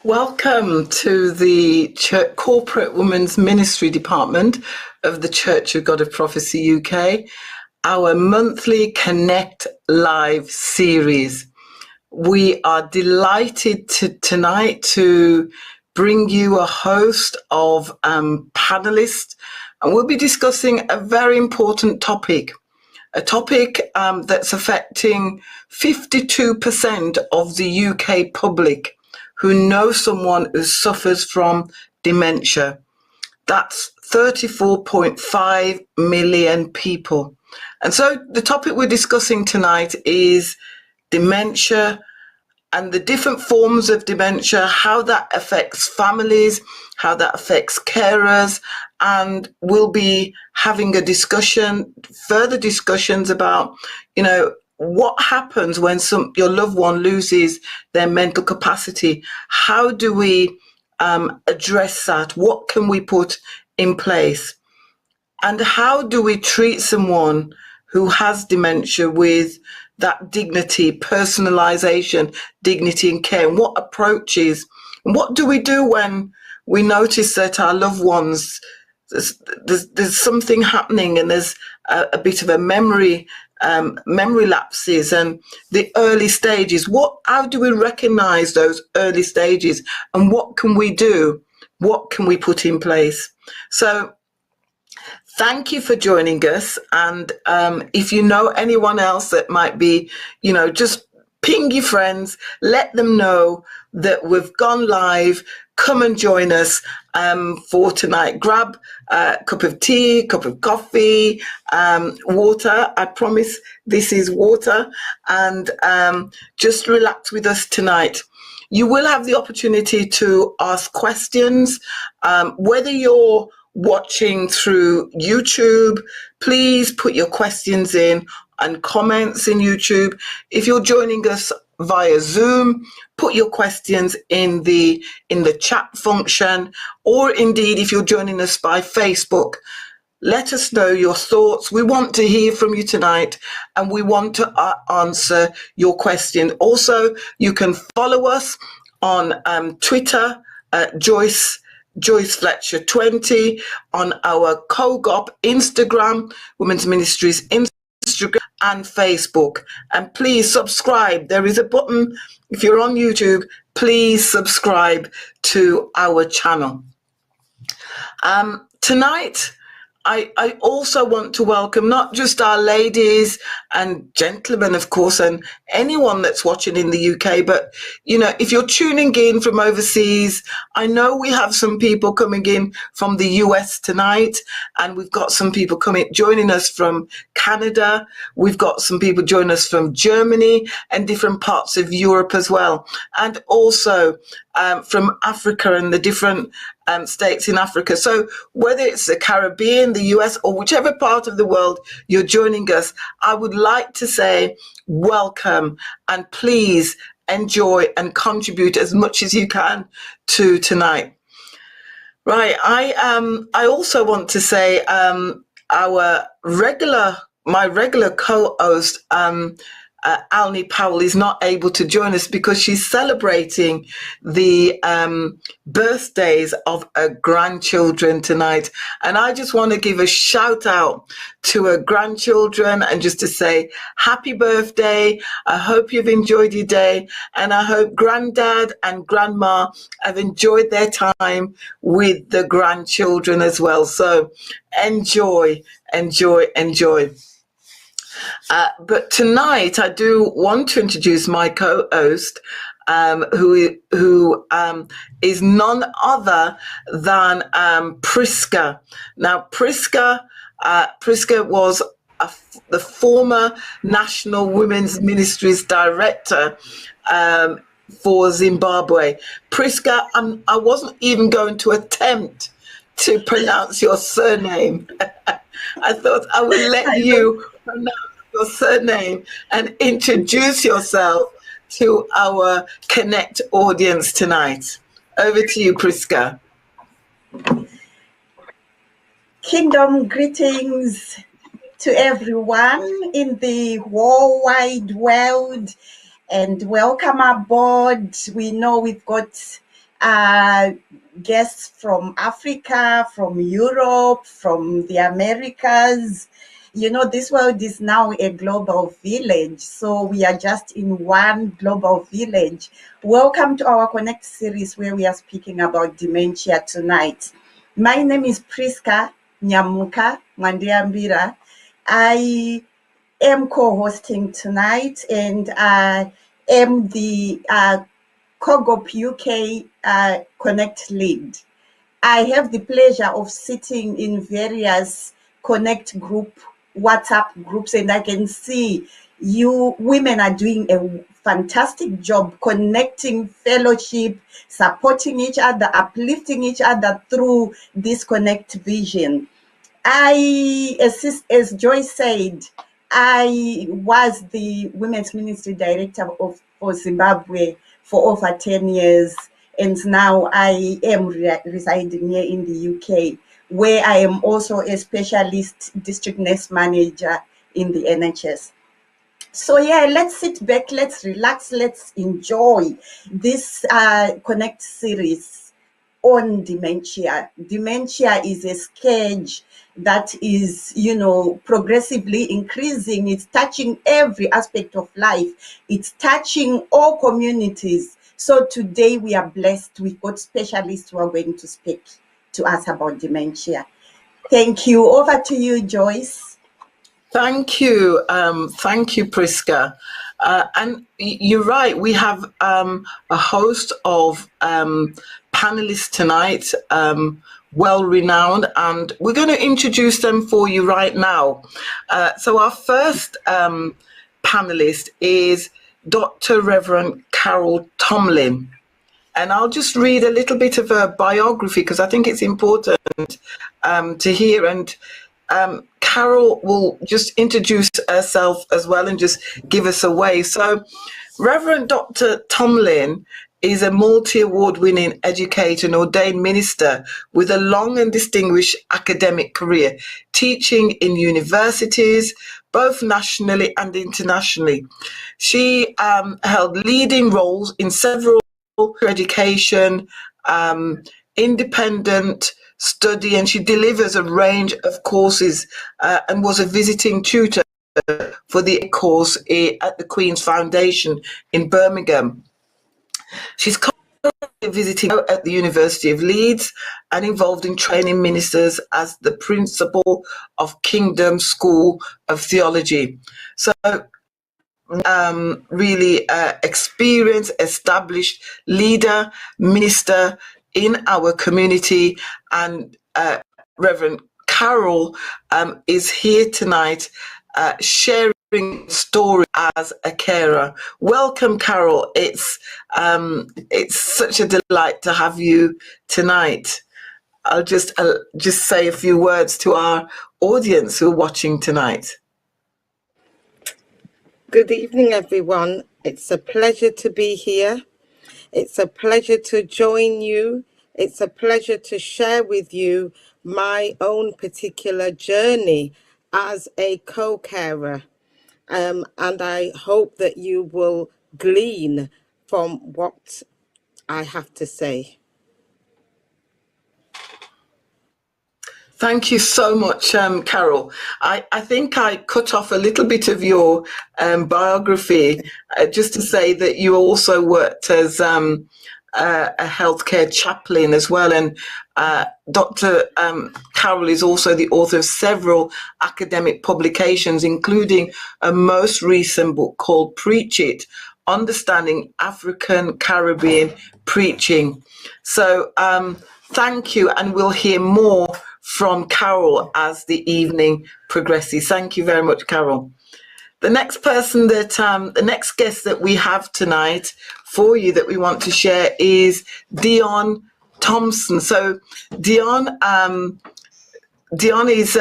Welcome to the Corporate Women's Ministry Department of the Church of God of Prophecy UK, our monthly Connect Live series. We are delighted tonight to bring you a host of panelists, and we'll be discussing a very important topic, a topic that's affecting 52% of the UK public who know someone who suffers from dementia. That's 34.5 million people. And so the topic we're discussing tonight is dementia and the different forms of dementia, how that affects families, how that affects carers, and we'll be having a discussion, further discussions about, what happens when your loved one loses their mental capacity? How do we address that? What can we put in place? And how do we treat someone who has dementia with that dignity, personalization, dignity and care? And what approaches? And what do we do when we notice that our loved ones, there's something happening and there's a bit of a memory lapses and the early stages? How do we recognize those early stages, and what can we do? What can we put in place? So thank you for joining us. And if you know anyone else that might be, just ping your friends, let them know that we've gone live. Come and join us for tonight. Grab a cup of tea, cup of coffee, water. I promise this is water. And just relax with us tonight. You will have the opportunity to ask questions, whether you're watching through YouTube. Please put your questions in and comments in YouTube. If you're joining us via Zoom, put your questions in the chat function, or indeed if you're joining us by Facebook, let us know your thoughts. We want to hear from you tonight, and we want to answer your question. Also, you can follow us on Twitter, Joyce Fletcher 20, on our COGOP Instagram, Women's Ministries Instagram, and Facebook. And please subscribe. There is a button. If you're on YouTube, please subscribe to our channel. Tonight, I also want to welcome not just our ladies and gentlemen, of course, and anyone that's watching in the UK, but, if you're tuning in from overseas, I know we have some people coming in from the US tonight, and we've got some people joining us from Canada. We've got some people joining us from Germany and different parts of Europe as well. And also from Africa and the different states in Africa. So whether it's the Caribbean, the US, or whichever part of the world you're joining us, I would like to say welcome, and please enjoy and contribute as much as you can to tonight. Right. I also want to say my regular co-host, Alni Powell, is not able to join us because she's celebrating the birthdays of her grandchildren tonight. And I just want to give a shout out to her grandchildren and just to say happy birthday. I hope you've enjoyed your day, and I hope granddad and grandma have enjoyed their time with the grandchildren as well. So enjoy. But tonight I do want to introduce my co-host, who is none other than Priska. Now, Priska was the former National Women's Ministries Director for Zimbabwe. Priska, I wasn't even going to attempt to pronounce your surname. I thought I would let you pronounce your surname and introduce yourself to our Connect audience tonight. Over to you, Priska. Kingdom greetings to everyone in the whole wide world, and welcome aboard. We know we've got guests from Africa, from Europe, from the Americas. You know, this world is now a global village, so we are just in one global village. Welcome to our Connect series where we are speaking about dementia tonight. My name is Priska Nyamuka Mandiambira. I am co-hosting tonight, and I am the COGOP UK Connect lead. I have the pleasure of sitting in various Connect group, WhatsApp groups, and I can see you women are doing a fantastic job connecting, fellowship, supporting each other, uplifting each other through this Connect vision. As Joyce said, I was the Women's Ministry Director for Zimbabwe for over 10 years, and now I am residing here in the UK, where I am also a specialist district nurse manager in the NHS. So yeah, let's sit back, let's relax, let's enjoy this Connect series on dementia. Dementia is a scourge that is, you know, progressively increasing. It's touching every aspect of life. It's touching all communities. So today we are blessed. We've got specialists who are going to speak to us about dementia. Thank you. Over to you, Joyce. Thank you. Thank you, Priska. And you're right, we have a host of panelists tonight, well-renowned, and we're going to introduce them for you right now. So our first panelist is Dr. Reverend Carol Tomlin. And I'll just read a little bit of her biography because I think it's important to hear. And Carol will just introduce herself as well and just give us a wave. So Reverend Dr. Tomlin is a multi-award winning educator and ordained minister with a long and distinguished academic career, teaching in universities, both nationally and internationally. She held leading roles in several education, independent study, and she delivers a range of courses and was a visiting tutor for the course at the Queen's Foundation in Birmingham. She's currently visiting at the University of Leeds and involved in training ministers as the principal of Kingdom School of Theology. So really experienced, established leader, minister in our community, and Reverend Carol is here tonight sharing story as a carer. Welcome, Carol. It's such a delight to have you tonight. I'll just say a few words to our audience who are watching tonight. Good evening, everyone. It's a pleasure to be here. It's a pleasure to join you. It's a pleasure to share with you my own particular journey as a co-carer. And I hope that you will glean from what I have to say. Thank you so much, Carol. I think I cut off a little bit of your biography just to say that you also worked as a healthcare chaplain as well. And Dr. Carol is also the author of several academic publications, including a most recent book called Preach It, Understanding African Caribbean Preaching. So thank you, and we'll hear more from Carol as the evening progresses. Thank you very much, Carol. The next person that, the next guest that we have tonight for you that we want to share is Dion Thompson. So Dion is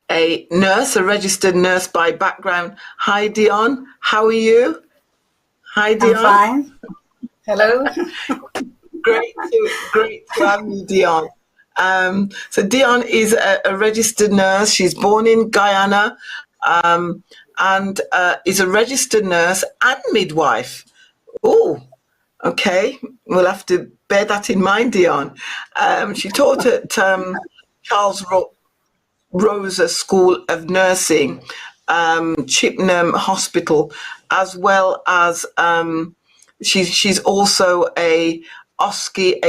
a nurse, a registered nurse by background. Hi, Dion. How are you? Hi, Dion. I'm fine. Hello. Great to have you, Dion. So Dion is a registered nurse. She's born in Guyana and is a registered nurse and midwife. Oh, Okay, we'll have to bear that in mind, Dion. She taught at Charles Rosa School of Nursing, Chippenham Hospital, as well as she's also a OSCE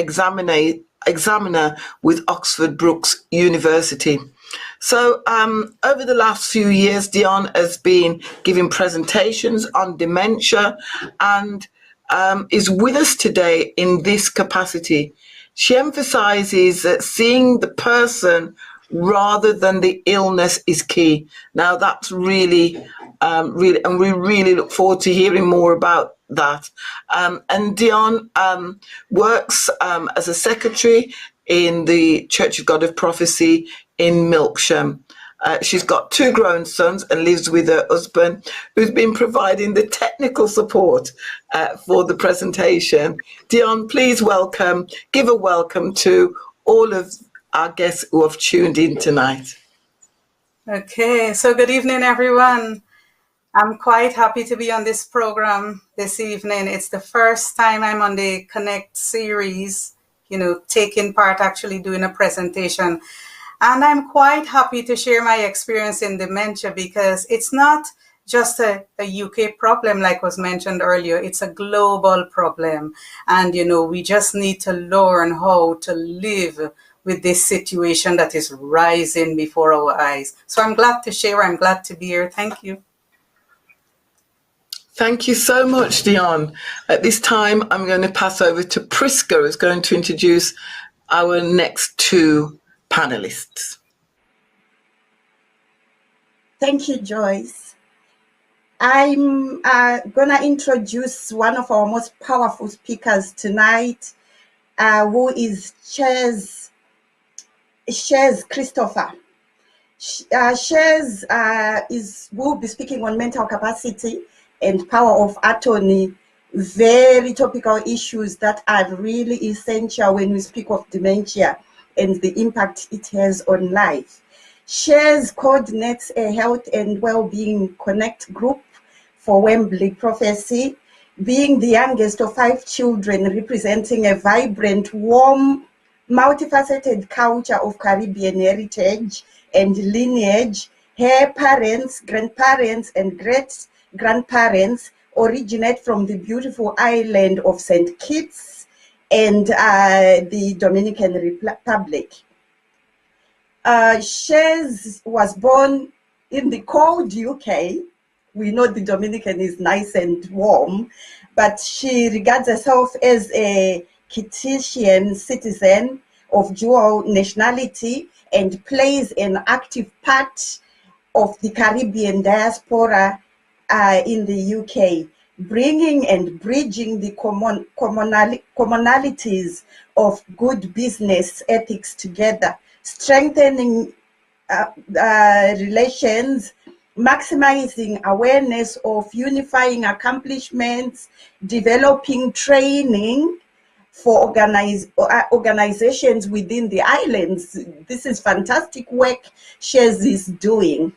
examiner with Oxford Brookes University. So over the last few years, Dion has been giving presentations on dementia and is with us today in this capacity. She emphasizes that seeing the person rather than the illness is key. Now that's really, and we really look forward to hearing more about that. And Dion works as a secretary in the Church of God of Prophecy in Milksham. She's got 2 grown sons and lives with her husband, who's been providing the technical support for the presentation. Dion, please give a welcome to all of our guests who have tuned in tonight. Okay, so good evening, everyone. I'm quite happy to be on this program this evening. It's the first time I'm on the Connect series, taking part, actually doing a presentation. And I'm quite happy to share my experience in dementia because it's not just a UK problem, like was mentioned earlier. It's a global problem. And, we just need to learn how to live with this situation that is rising before our eyes. So I'm glad to share. I'm glad to be here. Thank you. Thank you so much, Dion. At this time, I'm going to pass over to Priska, who's going to introduce our next 2 panelists. Thank you, Joyce. I'm going to introduce one of our most powerful speakers tonight, who is Shares Christopher. Shares will be speaking on mental capacity and power of attorney, very topical issues that are really essential when we speak of dementia and the impact it has on life. Shares coordinates a health and well-being connect group for Wembley Prophecy, being the youngest of 5 children, representing a vibrant, warm, multifaceted culture of Caribbean heritage and lineage. Her parents, grandparents, and great-grandparents originate from the beautiful island of St. Kitts and the Dominican Republic. Shares was born in the cold UK. We know the Dominican is nice and warm, but she regards herself as a Kittitian citizen of dual nationality and plays an active part of the Caribbean diaspora in the UK, bringing and bridging the commonalities of good business ethics together, strengthening relations, maximizing awareness of unifying accomplishments, developing training for organizations within the islands. This is fantastic work Shares is doing.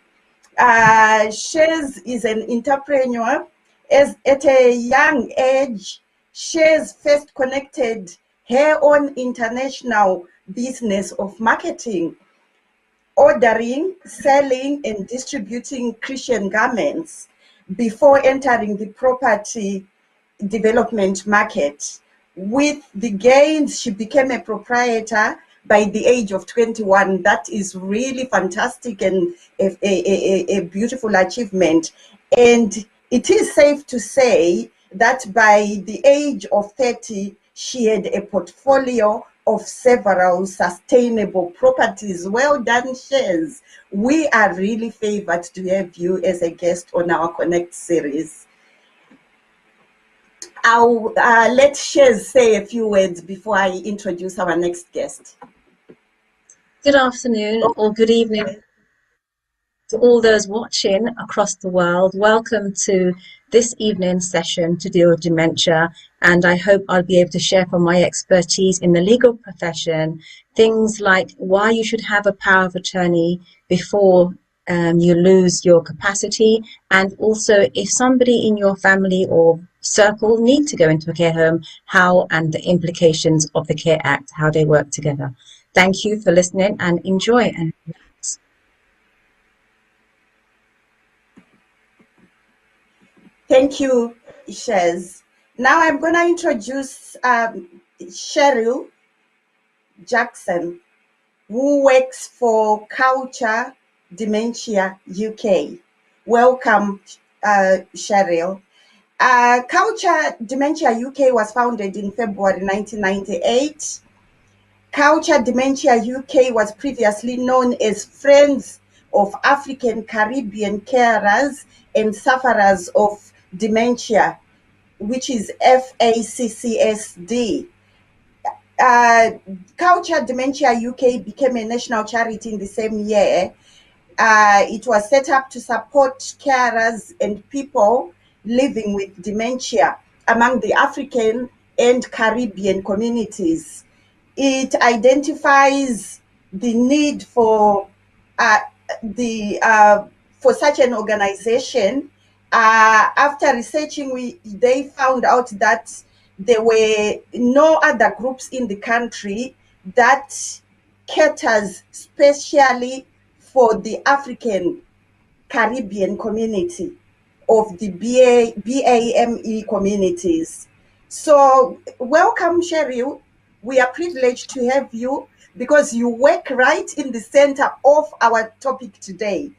Shares is an entrepreneur. At a young age, Shares first connected her own international business of marketing, ordering, selling, and distributing Christian garments before entering the property development market. With the gains, she became a proprietor by the age of 21. That is really fantastic and a beautiful achievement. And it is safe to say that by the age of 30, she had a portfolio of several sustainable properties. Well done, Shares. We are really favored to have you as a guest on our Connect series. I'll let Shares say a few words before I introduce our next guest. Good afternoon or good evening to all those watching across the world. Welcome to this evening's session to deal with dementia, and I hope I'll be able to share from my expertise in the legal profession things like why you should have a power of attorney before you lose your capacity, and also if somebody in your family or circle need to go into a care home, how, and the implications of the Care Act, how they work together. Thank you for listening and enjoy. And Thank you, Shez. Now I'm going to introduce Cheryl Jackson, who works for Culture Dementia UK. Welcome, Cheryl. Culture Dementia UK was founded in February 1998. Culture Dementia UK was previously known as Friends of African Caribbean Carers and Sufferers of Dementia, which is FACCSD. Culture Dementia UK became a national charity in the same year. It was set up to support carers and people living with dementia among the African and Caribbean communities. It identifies the need for for such an organization. After researching, they found out that there were no other groups in the country that caters specially for the African Caribbean community of the BAME communities. So welcome, Cheryl. We are privileged to have you because you work right in the center of our topic today.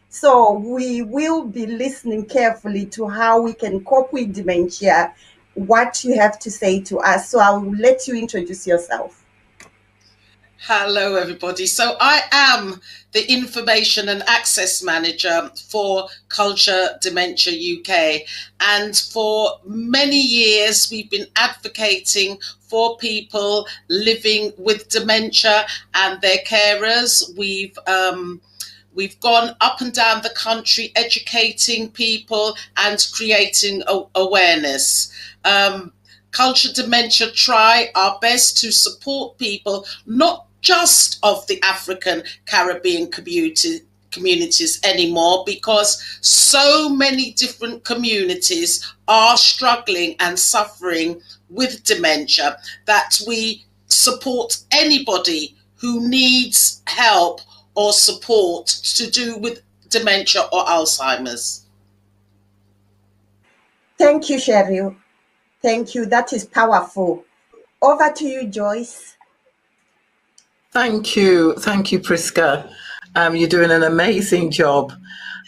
So we will be listening carefully to how we can cope with dementia, what you have to say to us. So I will let you introduce yourself. Hello, everybody. So I am the Information and Access Manager for Culture Dementia UK. And for many years, we've been advocating for people living with dementia and their carers. We've gone up and down the country educating people and creating awareness. Culture Dementia try our best to support people, not just of the African Caribbean communities anymore, because so many different communities are struggling and suffering with dementia that we support anybody who needs help or support to do with dementia or Alzheimer's. Thank you, Cheryl. Thank you. That is powerful. Over to you, Joyce. Thank you, Priska. You're doing an amazing job.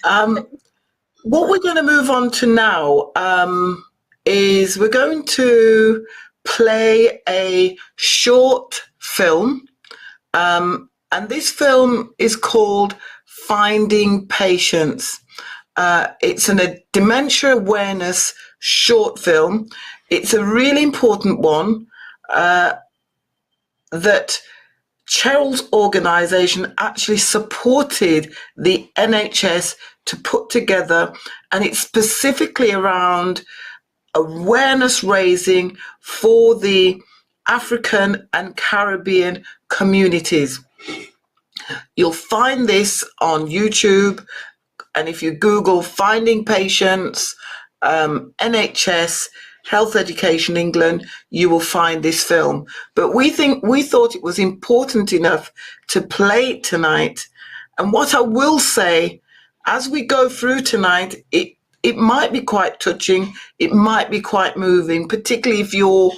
What we're going to move on to now is we're going to play a short film, and this film is called Finding Patience. It's a dementia awareness short film. It's a really important one that Cheryl's organisation actually supported the NHS to put together, and it's specifically around awareness raising for the African and Caribbean communities. You'll find this on YouTube, and if you Google Finding Patients, NHS, Health Education England, you will find this film. But we thought it was important enough to play it tonight. And what I will say, as we go through tonight, it might be quite touching, it might be quite moving, particularly if you're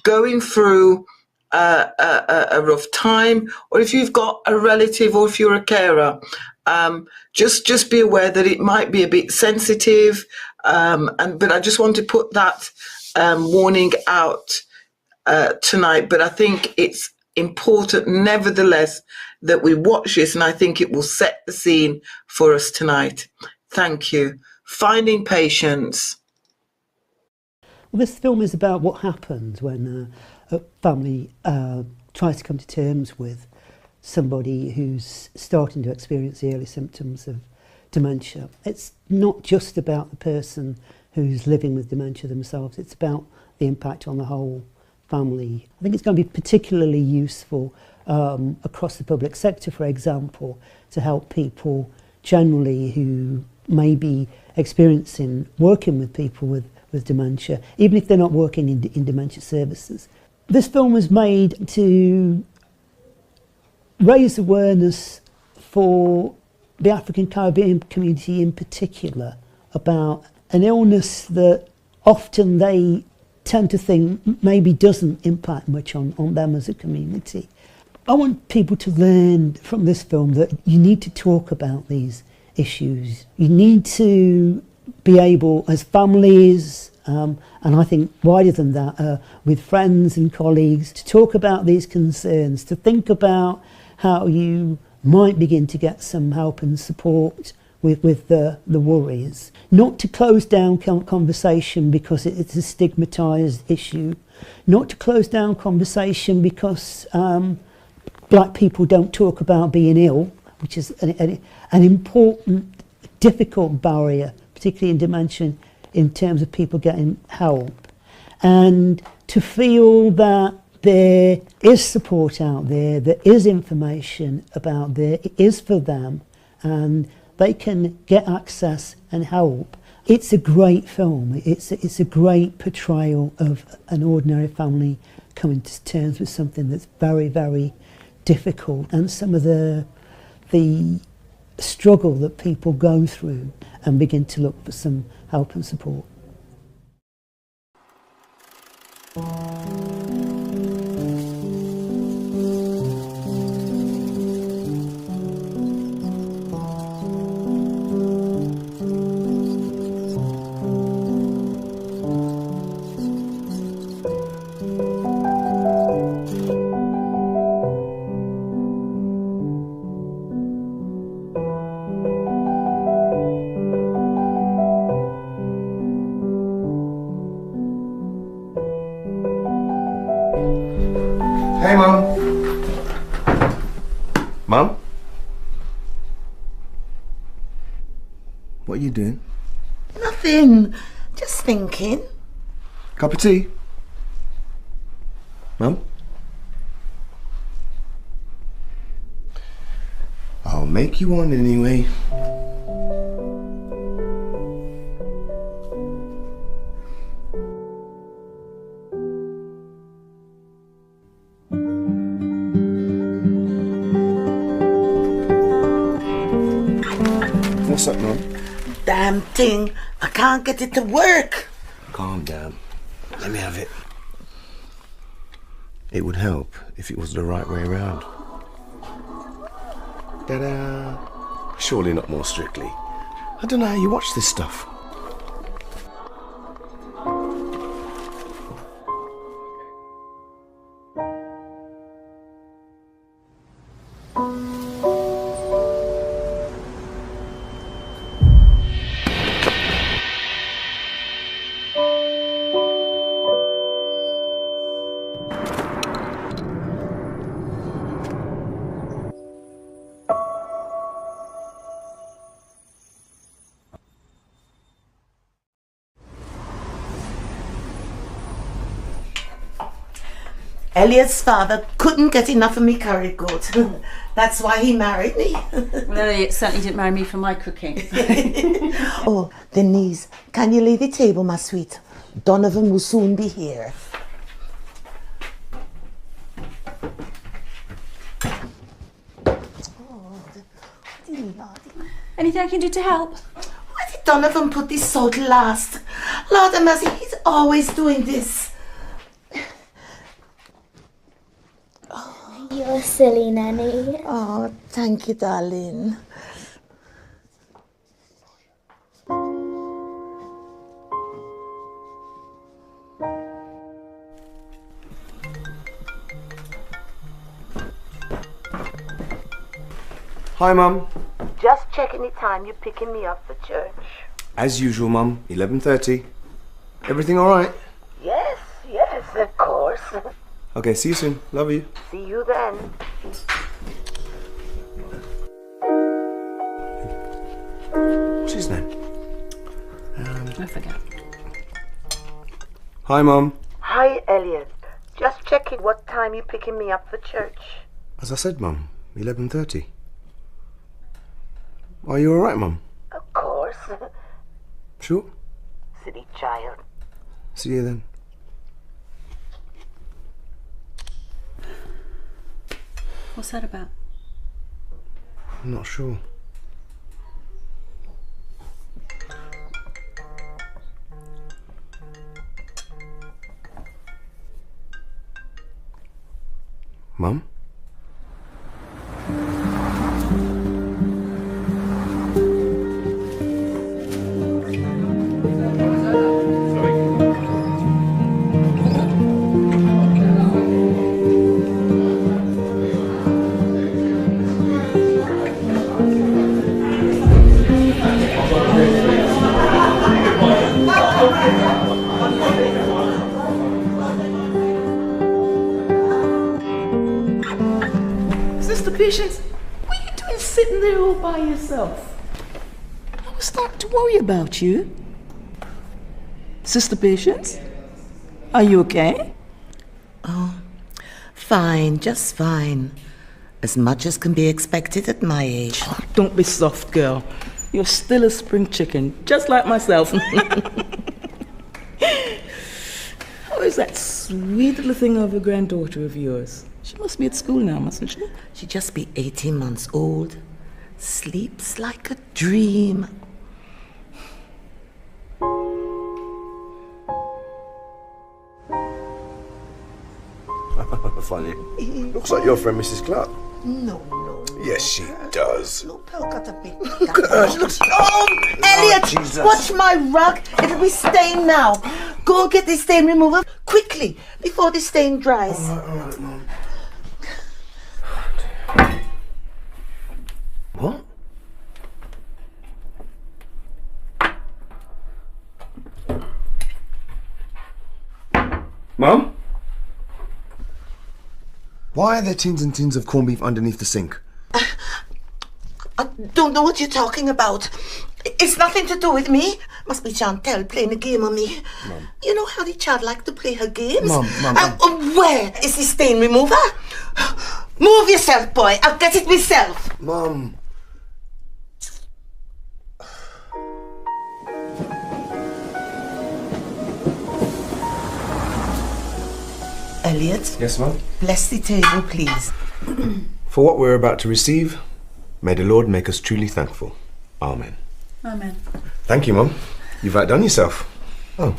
going through a rough time, or if you've got a relative, or if you're a carer. Just be aware that it might be a bit sensitive, but I just want to put that warning out tonight. But I think it's important, nevertheless, that we watch this, and I think it will set the scene for us tonight. Thank you. Finding Patience. Well, this film is about what happens when a family tries to come to terms with somebody who's starting to experience the early symptoms of dementia. It's not just about the person who's living with dementia themselves, it's about the impact on the whole family. I think it's going to be particularly useful across the public sector, for example, to help people generally who may be experiencing working with people with dementia, even if they're not working in dementia services. This film was made to raise awareness for the African Caribbean community in particular about an illness that often they tend to think maybe doesn't impact much on them as a community. I want people to learn from this film that you need to talk about these issues. You need to be able, as families, and I think wider than that, with friends and colleagues, to talk about these concerns, to think about how you might begin to get some help and support with the worries. Not to close down conversation because it's a stigmatised issue. Not to close down conversation because black people don't talk about being ill, which is an important, difficult barrier, particularly in dementia, in terms of people getting help. And to feel that there is support out there, there is information about there, it is for them, and they can get access and help. It's a great film. It's a great portrayal of an ordinary family coming to terms with something that's very, very difficult, and some of the struggle that people go through, and begin to look for some help and support. Hey, Mum. Mum? What are you doing? Nothing. Just thinking. Cup of tea? Mum? I'll make you one anyway. What's up, Mum? Damn thing. I can't get it to work. Calm down. Let me have it. It would help if it was the right way around. Ta-da! Surely not more strictly. I don't know how you watch this stuff. Elliot's father couldn't get enough of me curry goat. That's why he married me. Well, Elliot certainly didn't marry me for my cooking. Oh, Denise, can you lay the table, my sweet? Donovan will soon be here. Anything I can do to help? Why did Donovan put this salt last? Lord have mercy, he's always doing this. You're silly, Nanny. Oh, thank you, darling. Hi, Mum. Just checking the time you're picking me up for church. As usual, Mum. 11:30. Everything all right? Yes, of course. Okay, see you soon. Love you. See you then. What's his name? I forget. Hi, Mum. Hi, Elliot. Just checking what time you're picking me up for church. As I said, Mum, 11:30. Are you all right, Mum? Of course. Sure? Silly child. See you then. What's that about? I'm not sure. Mum? Sister Patience, what are you doing sitting there all by yourself? I was starting to worry about you. Sister Patience, are you okay? Oh, fine, just fine. As much as can be expected at my age. Oh, don't be soft, girl. You're still a spring chicken, just like myself. How is that sweet little thing of a granddaughter of yours? She must be at school now, mustn't she? She'd just be 18 months old. Sleeps like a dream. Funny. Looks like your friend Mrs. Clark. No. Yes, she does. Look at a bit. Look at her. She looks... Elliot, Jesus. watch my rug. It'll be stained now. Go and get this stain remover quickly before the stain dries. All right, Mum. What? Mum? Why are there tins and tins of corned beef underneath the sink? I don't know what you're talking about. It's nothing to do with me. Must be Chantel playing a game on me. Mum. You know how the child like to play her games? Mum. Where is the stain remover? Move yourself, boy. I'll get it myself. Mum. Elliot, Yes, Mum? bless the table, please. For what we're about to receive, may the Lord make us truly thankful. Amen. Amen. Thank you, Mum. You've outdone yourself. Oh.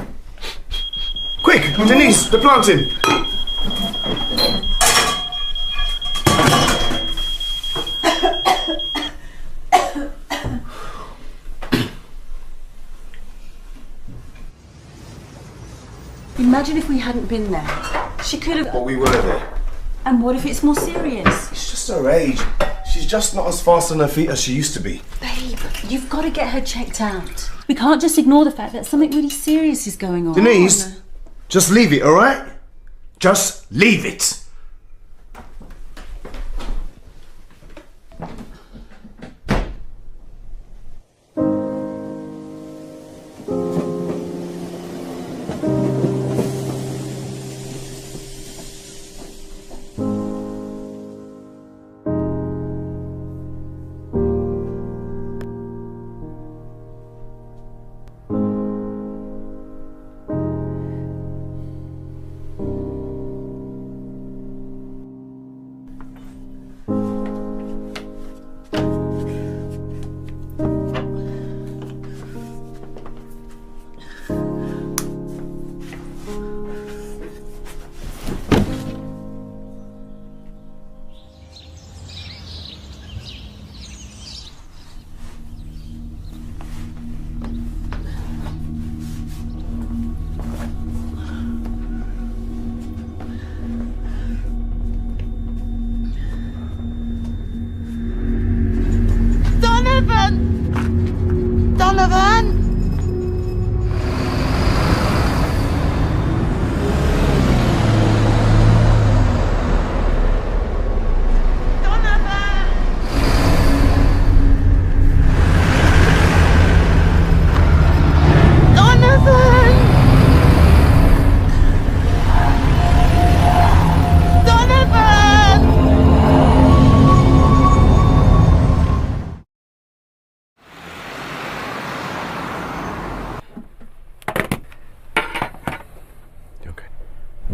Quick, Denise, the planting! Imagine if we hadn't been there. She could have... But we were there. And what if it's more serious? It's just her age. She's just not as fast on her feet as she used to be. Babe, you've got to get her checked out. We can't just ignore the fact that something really serious is going on. Denise, just leave it, all right? Just leave it.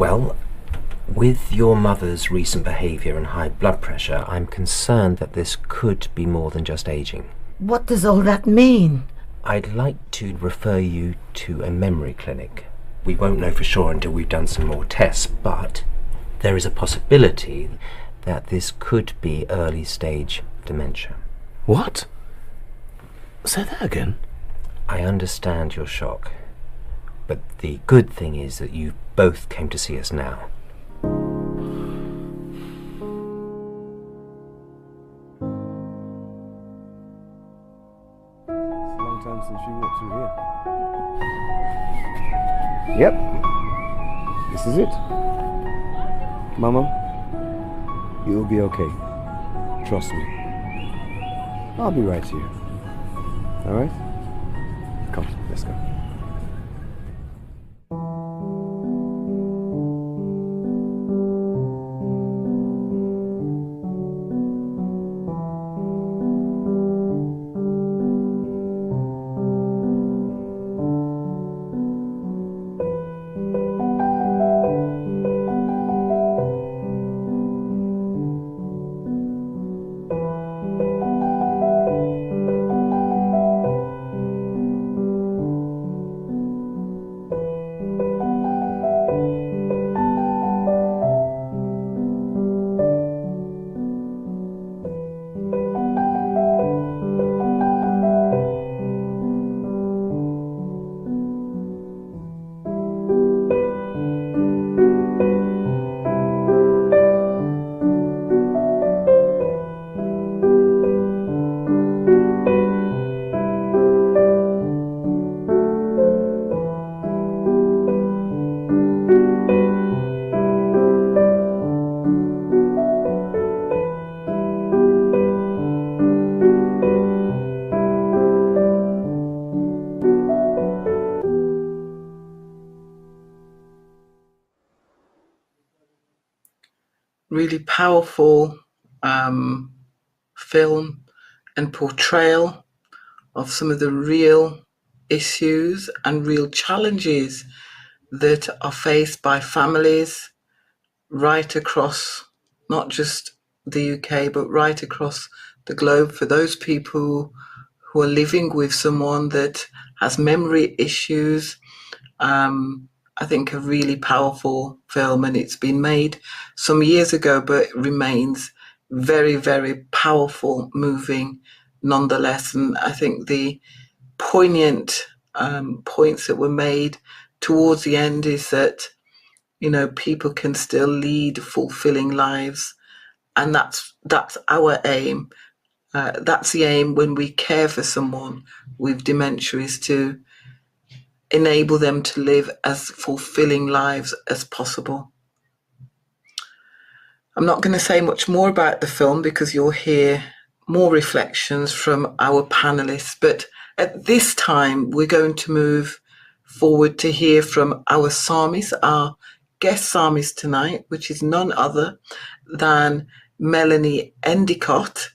Well, with your mother's recent behaviour and high blood pressure, I'm concerned that this could be more than just ageing. What does all that mean? I'd like to refer you to a memory clinic. We won't know for sure until we've done some more tests, but there is a possibility that this could be early stage dementia. What? Say that again. I understand your shock, but the good thing is that you both came to see us now. It's a long time since you walked through here. Yep. This is it. Mama, you'll be okay. Trust me. I'll be right here. All right? Come, let's go. Really powerful film and portrayal of some of the real issues and real challenges that are faced by families right across not just the UK, but right across the globe, for those people who are living with someone that has memory issues. I think a really powerful film, and it's been made some years ago, but it remains very, very powerful, moving nonetheless. And I think the poignant points that were made towards the end is that, you know, people can still lead fulfilling lives, and that's our aim. That's the aim when we care for someone with dementia, is to enable them to live as fulfilling lives as possible. I'm not going to say much more about the film because you'll hear more reflections from our panelists, but at this time we're going to move forward to hear from our psalmist, our guest psalmist tonight, which is none other than Melanie Endicott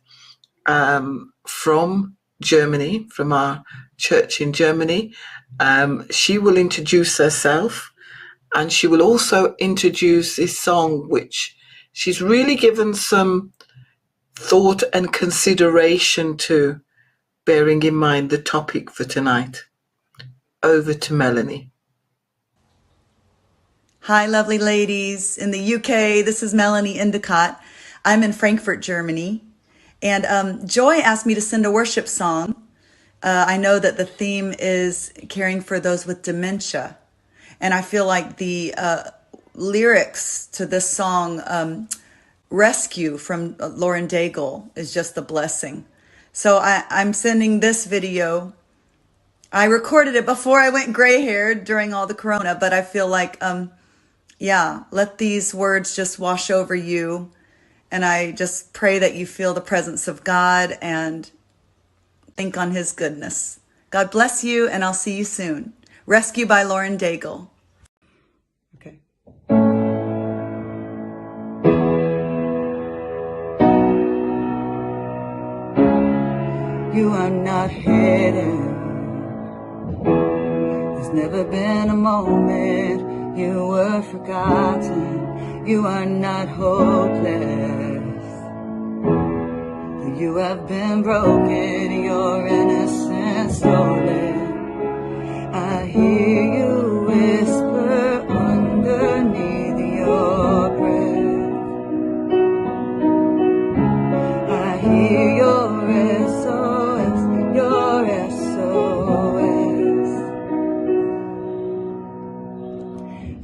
from Germany, from our church in Germany. She will introduce herself, and she will also introduce this song, which she's really given some thought and consideration to, bearing in mind the topic for tonight. Over to Melanie. Hi, lovely ladies. In the UK, this is Melanie Endicott. I'm in Frankfurt, Germany. And Joy asked me to send a worship song. I know that the theme is caring for those with dementia. And I feel like the lyrics to this song, Rescue from Lauren Daigle, is just a blessing. So I'm sending this video. I recorded it before I went gray-haired during all the corona, but I feel like, let these words just wash over you. And I just pray that you feel the presence of God and think on his goodness. God bless you, and I'll see you soon. Rescue by Lauren Daigle. Okay. You are not hidden. There's never been a moment You were forgotten, you are not hopeless. You have been broken, your innocence stolen. I hear you whisper underneath your breath. I hear your SOS, your SOS.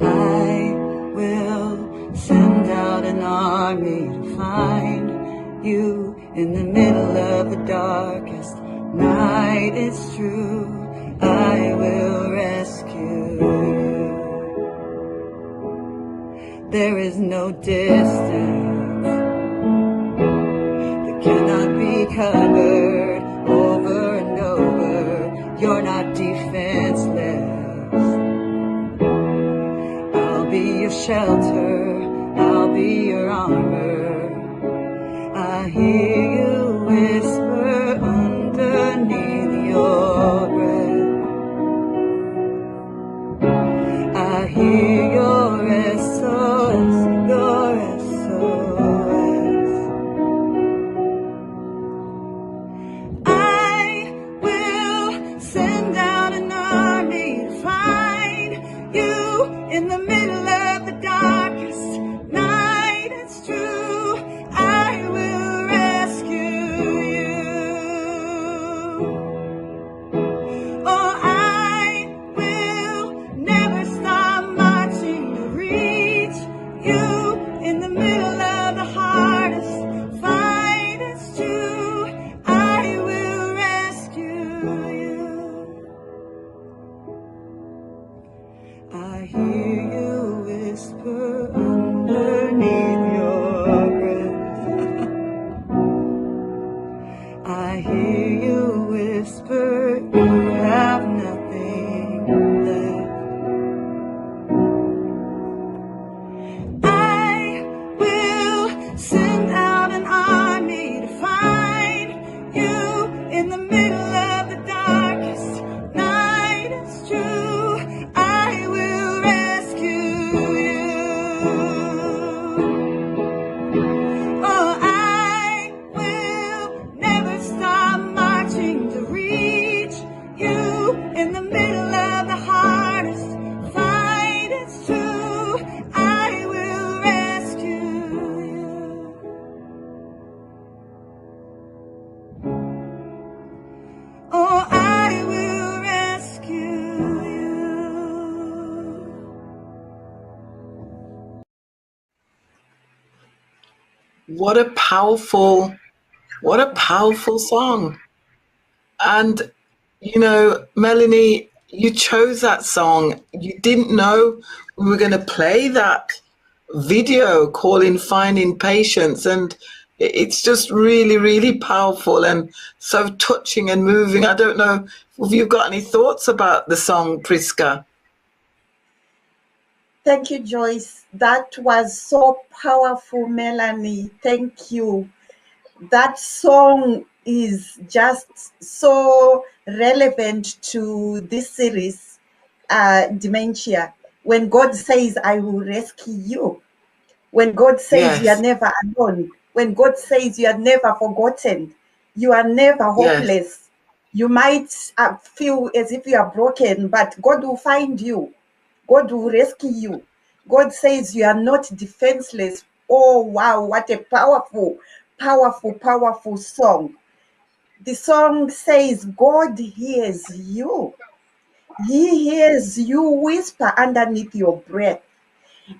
I will send out an army to find you in the middle of the darkest night. It's true, I will rescue you. There is no distance that cannot be covered over and over. You're not defenseless. I'll be your shelter, I'll be your armor. I hear you whisper underneath your breath. I hear your SOS, your SOS. I will send out an army to find you in the middle of the darkest night. It's true, I will rescue you. Oh, I will never stop marching to reach you in the middle of the hardest fight. It's true, I will rescue you. I hear you whisper underneath your breath. I hear you whisper, you have nothing left. I will send out an army to find you in the middle of the darkest night. It's true, I will rescue you. Oh, I will never stop marching to reach you in the middle of the hardest fight. It's true, I will rescue you. Oh, I will rescue you. What a powerful song. And, you know, Melanie, you chose that song. You didn't know we were going to play that video calling Finding Patience. And it's just really, really powerful and so touching and moving. I don't know if you've got any thoughts about the song, Priska. Thank you, Joyce. That was so powerful, Melanie. Thank you. That song is just so relevant to this series, Dementia. When God says, I will rescue you. When God says you are never alone. When God says you are never forgotten. You are never hopeless. You might feel as if you are broken, but God will find you. God will rescue you. God says you are not defenseless. Oh, wow, what a powerful, powerful, powerful song. The song says God hears you. He hears you whisper underneath your breath.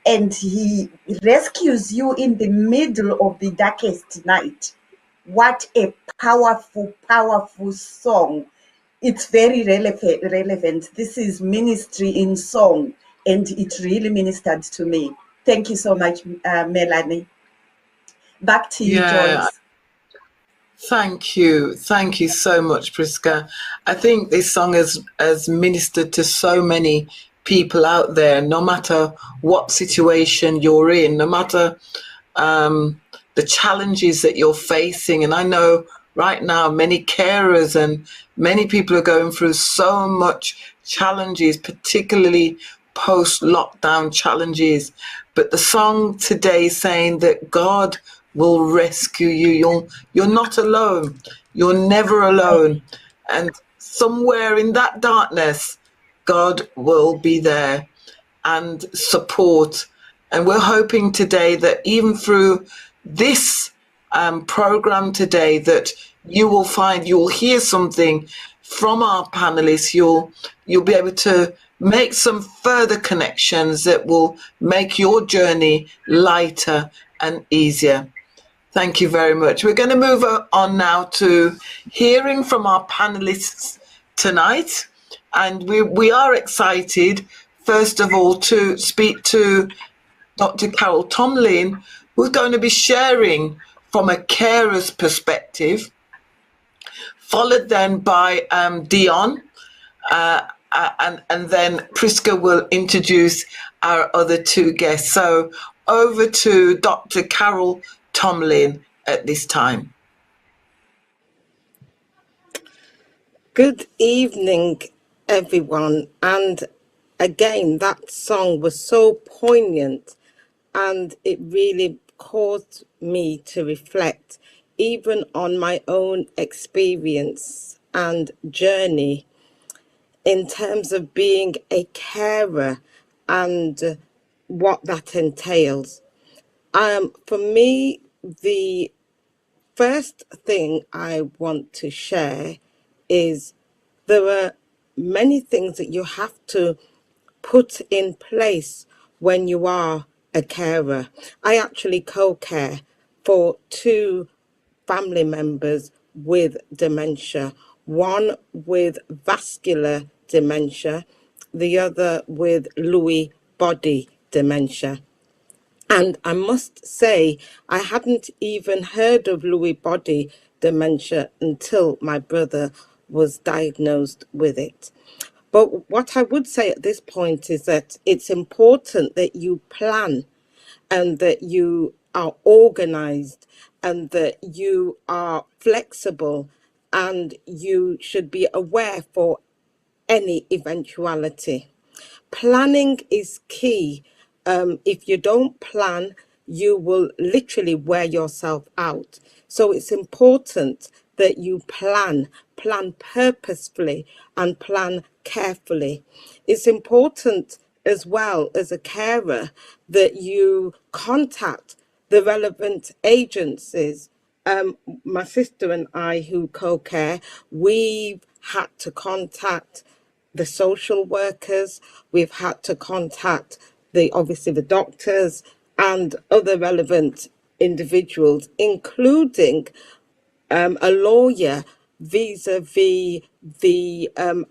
And he rescues you in the middle of the darkest night. What a powerful, powerful song. It's very relevant. This is ministry in song, and it really ministered to me. Thank you so much, Melanie. Back to you, Joyce. Thank you. Thank you so much, Priska. I think this song has ministered to so many people out there, no matter what situation you're in, no matter the challenges that you're facing. And I know right now many carers and many people are going through so much challenges, particularly post-lockdown challenges. But the song today is saying that God will rescue you. You're not alone. You're never alone. And somewhere in that darkness, God will be there and support. And we're hoping today that even through this program today, that you'll hear something from our panelists. You'll be able to make some further connections that will make your journey lighter and easier. Thank you very much. We're going to move on now to hearing from our panelists tonight. And we are excited, first of all, to speak to Dr. Carol Tomlin, who's going to be sharing from a carer's perspective, followed then by Dion, and then Priska will introduce our other two guests. So over to Dr. Carol Tomlin at this time. Good evening, everyone. And again, that song was so poignant, and it really caused me to reflect even on my own experience and journey in terms of being a carer and what that entails. For me, the first thing I want to share is there are many things that you have to put in place when you are a carer. I actually co-care for two family members with dementia, one with vascular dementia, the other with Lewy body dementia. And I must say, I hadn't even heard of Lewy body dementia until my brother was diagnosed with it. But what I would say at this point is that it's important that you plan and that you are organized and that you are flexible, and you should be aware for any eventuality. Planning is key. If you don't plan, you will literally wear yourself out. So it's important that you plan purposefully and plan carefully. It's important as well as a carer that you contact the relevant agencies. My sister and I, who co-care, we've had to contact the social workers, we've had to contact obviously the doctors and other relevant individuals, including a lawyer vis-a-vis the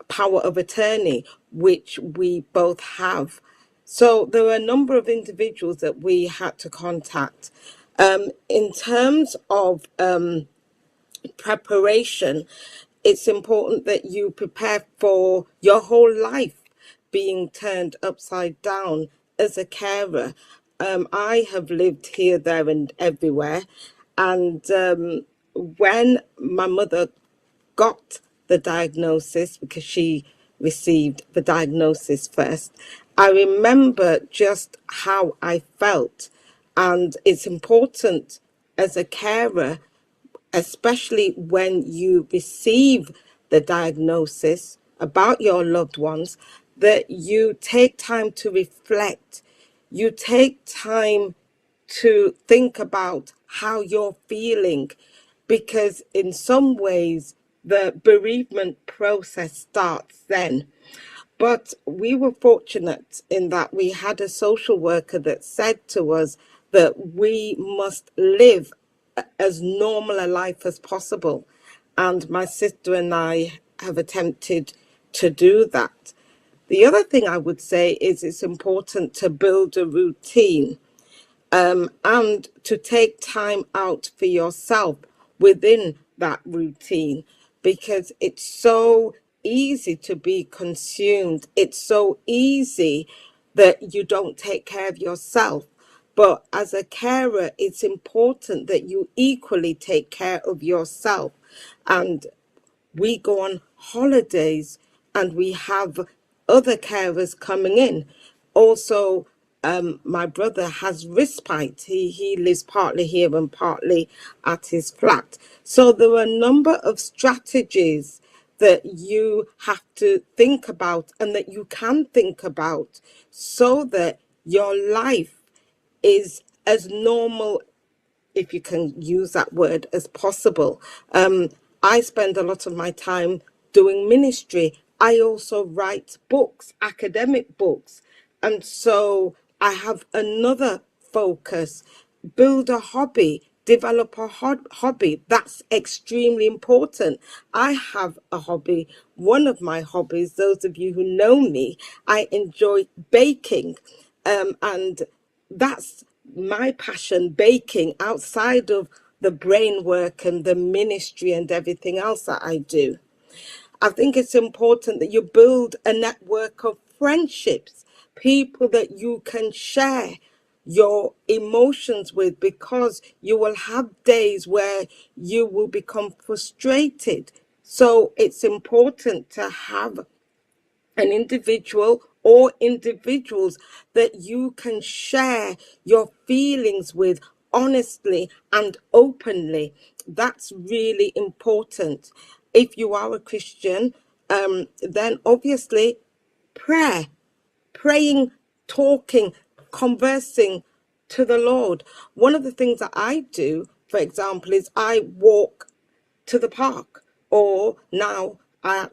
power of attorney, which we both have. So there are a number of individuals that we had to contact. In terms of preparation, it's important that you prepare for your whole life being turned upside down as a carer. I have lived here, there, and everywhere. And when my mother got the diagnosis, because she received the diagnosis first, I remember just how I felt. And it's important as a carer, especially when you receive the diagnosis about your loved ones, that you take time to reflect. You take time to think about how you're feeling, because in some ways the bereavement process starts then. But we were fortunate in that we had a social worker that said to us that we must live as normal a life as possible. And my sister and I have attempted to do that. The other thing I would say is it's important to build a routine, and to take time out for yourself within that routine, because it's so easy to be consumed. It's so easy that you don't take care of yourself. But as a carer, it's important that you equally take care of yourself. And we go on holidays and we have other carers coming in. Also, my brother has respite. He lives partly here and partly at his flat. So there are a number of strategies that you have to think about and that you can think about so that your life is as normal, if you can use that word, as possible. I spend a lot of my time doing ministry. I also write books, academic books. And so I have another focus: build a hobby, develop a hobby. That's extremely important. I have a hobby. One of my hobbies, those of you who know me, I enjoy baking. And that's my passion, baking, outside of the brain work and the ministry and everything else that I do. I think it's important that you build a network of friendships, people that you can share your emotions with, because you will have days where you will become frustrated. So it's important to have an individual or individuals that you can share your feelings with honestly and openly. That's really important. If you are a Christian, then obviously prayer, praying, talking, conversing to the Lord. One of the things that I do, for example, is I walk to the park, or now I've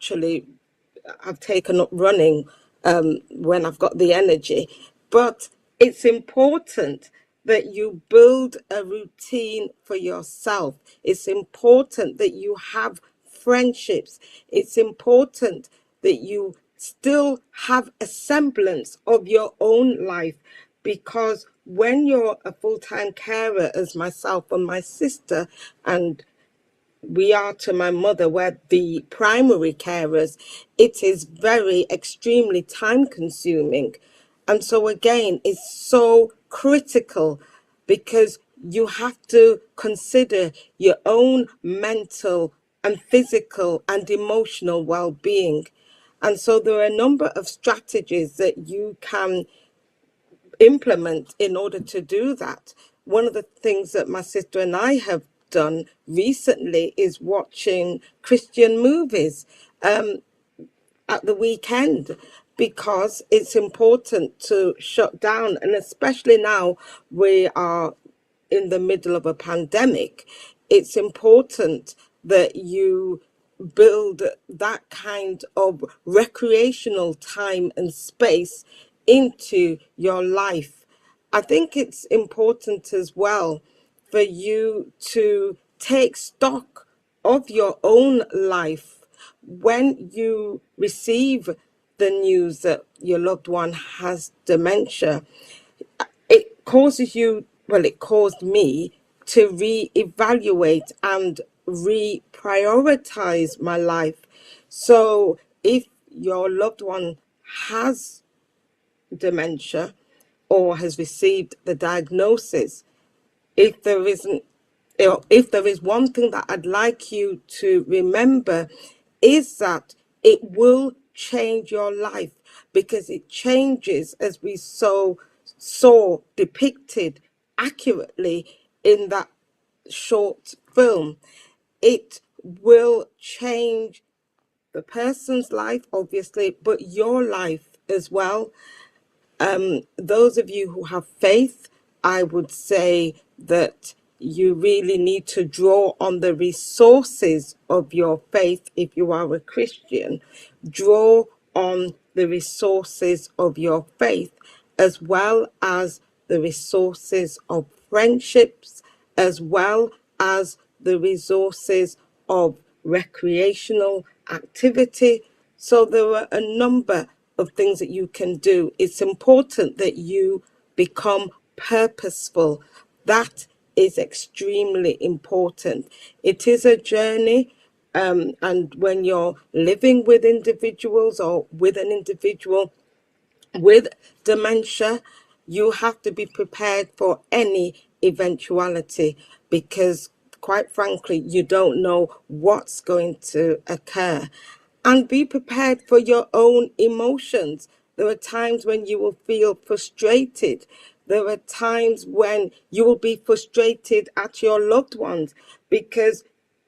taken up running when I've got the energy. But it's important that you build a routine for yourself. It's important that you have friendships. It's important that you still have a semblance of your own life, because when you're a full-time carer, as myself and my sister, and we are to my mother, we're the primary carers, it is very extremely time consuming. And so again, it's so critical, because you have to consider your own mental and physical and emotional well-being. And so there are a number of strategies that you can implement in order to do that. One of the things that my sister and I have done recently is watching Christian movies at the weekend, because it's important to shut down. And especially now we are in the middle of a pandemic, it's important that you build that kind of recreational time and space into your life. I think it's important as well for you to take stock of your own life. When you receive the news that your loved one has dementia, it causes you, well, it caused me to reevaluate and reprioritize my life. So if your loved one has dementia or has received the diagnosis, if there is one thing that I'd like you to remember, is that it will change your life, because it changes, as we saw depicted accurately in that short film. It will change the person's life, obviously, but your life as well. Those of you who have faith, I would say that you really need to draw on the resources of your faith. If you are a Christian, draw on the resources of your faith, as well as the resources of friendships, as well as the resources of recreational activity. So there are a number of things that you can do. It's important that you become purposeful. That is extremely important. It is a journey, and when you're living with individuals or with an individual with dementia, you have to be prepared for any eventuality, because quite frankly, you don't know what's going to occur. And be prepared for your own emotions. There are times when you will feel frustrated. There are times when you will be frustrated at your loved ones because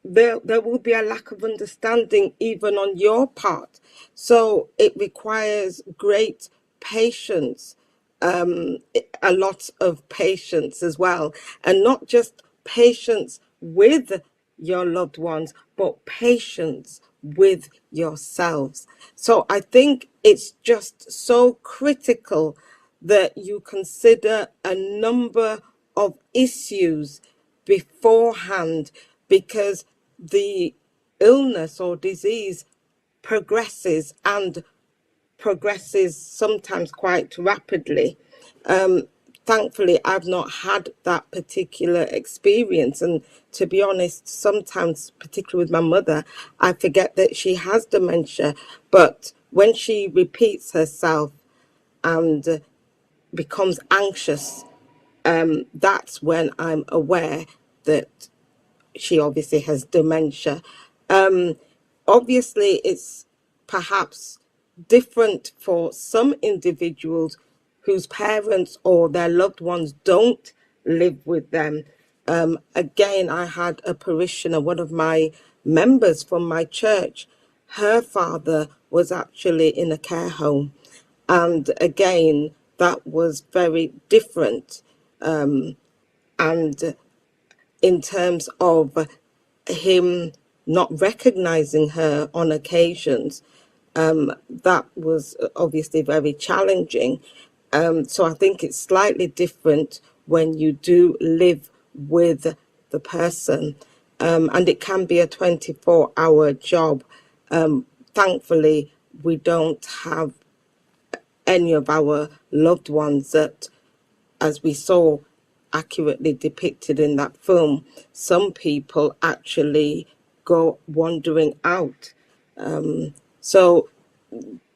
there will be a lack of understanding even on your part. So it requires great patience, a lot of patience as well, and not just patience with your loved ones, but patience with yourselves. So I think it's just so critical that you consider a number of issues beforehand, because the illness or disease progresses and progresses sometimes quite rapidly. Thankfully, I've not had that particular experience. And to be honest, sometimes, particularly with my mother, I forget that she has dementia. But when she repeats herself and becomes anxious, that's when I'm aware that she obviously has dementia. Obviously, it's perhaps different for some individuals whose parents or their loved ones don't live with them. Again, I had a parishioner, one of my members from my church. Her father was actually in a care home. And again, that was very different. And in terms of him not recognizing her on occasions, that was obviously very challenging. So I think it's slightly different when you do live with the person, and it can be a 24-hour job. Thankfully, we don't have any of our loved ones that, as we saw accurately depicted in that film, some people actually go wandering out. So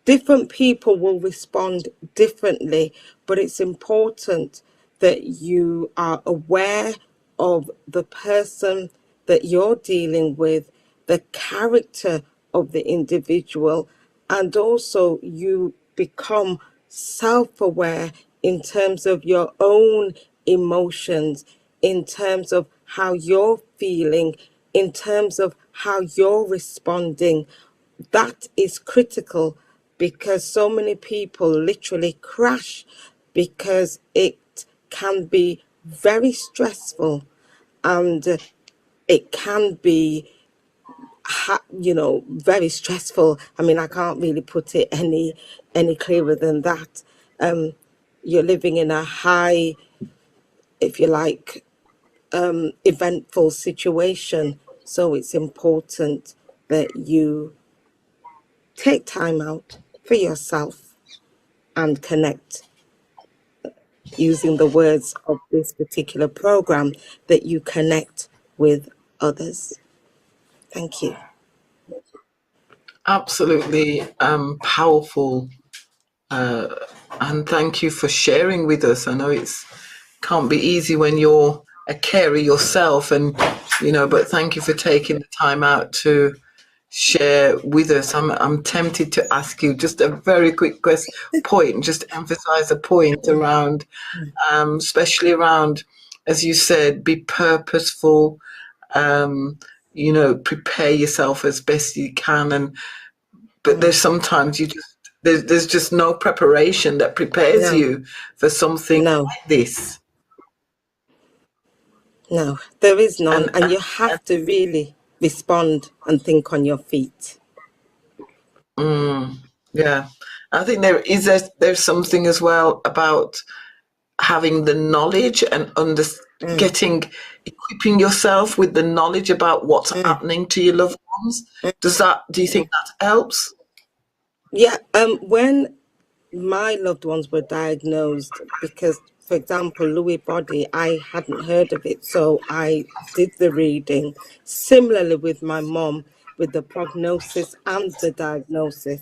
different people will respond differently, but it's important that you are aware of the person that you're dealing with, the character of the individual, and also you become self-aware in terms of your own emotions, in terms of how you're feeling, in terms of how you're responding. That is critical, because so many people literally crash because it can be very stressful, and it can be very stressful. I mean, I can't really put it any clearer than that. You're living in a high, if you like, eventful situation. So it's important that you take time out for yourself and connect, using the words of this particular program, that you connect with others. Thank you. Absolutely powerful. And thank you for sharing with us. I know it's can't be easy when you're a carer yourself, and but thank you for taking the time out to share with us. I'm tempted to ask you just a very quick point, just emphasize a point around, especially around, as you said, be purposeful, prepare yourself as best you can, but there's sometimes there's just no preparation that prepares you for something like this. No, there is none, and you have to really respond and think on your feet. Yeah, I think there's something as well about having the knowledge and equipping yourself with the knowledge about what's happening to your loved ones. Do you think that helps? Yeah, when my loved ones were diagnosed, because, for example, Lewy body, I hadn't heard of it, so I did the reading. Similarly with my mom, with the prognosis and the diagnosis.